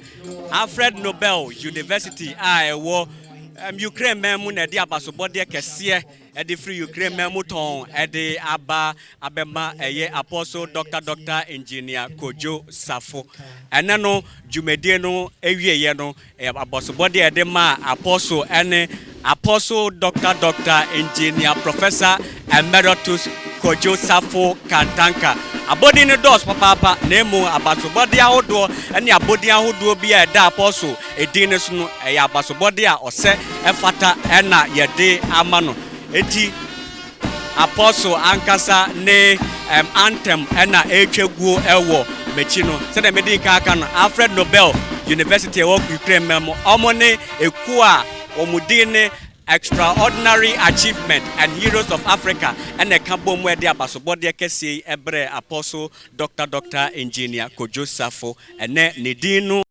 Alfred Nobel University a ɛwɔ Ukraine memu na de abasobode kɛseɛ ɛde free Ukraine memu ton ɛde aba abema ɛyɛ Apostle Dr. Engineer Kwadwo Safo ɛne no dwumadie no ewieyɛ no abasobode ɛde ma Apostle ɛne Apostle Dr. Engineer Professor Emeritus Kwadwo Safo Kantanka abodi ne dos papa nemu abasobode ahodo ɛne abodi ahodo bi a ɛda Apostle edin ne so no ɛyɛ abasobode a ɔsɛ ɛfata ɛna yɛde ama no eti Apostle ankasa ne anthem ɛna etwaguo ɛwɔ mechi no sɛde mede aka no Alfred Nobel University ɛwɔ Ukraine memo ɔmo ne eku a ɔmudi ne Extraordinary Achievement and Heroes of Africa and a cabo where the abasobode kesi ebre Apostle Dr. Engineer Kwadwo Safo and ne Nidino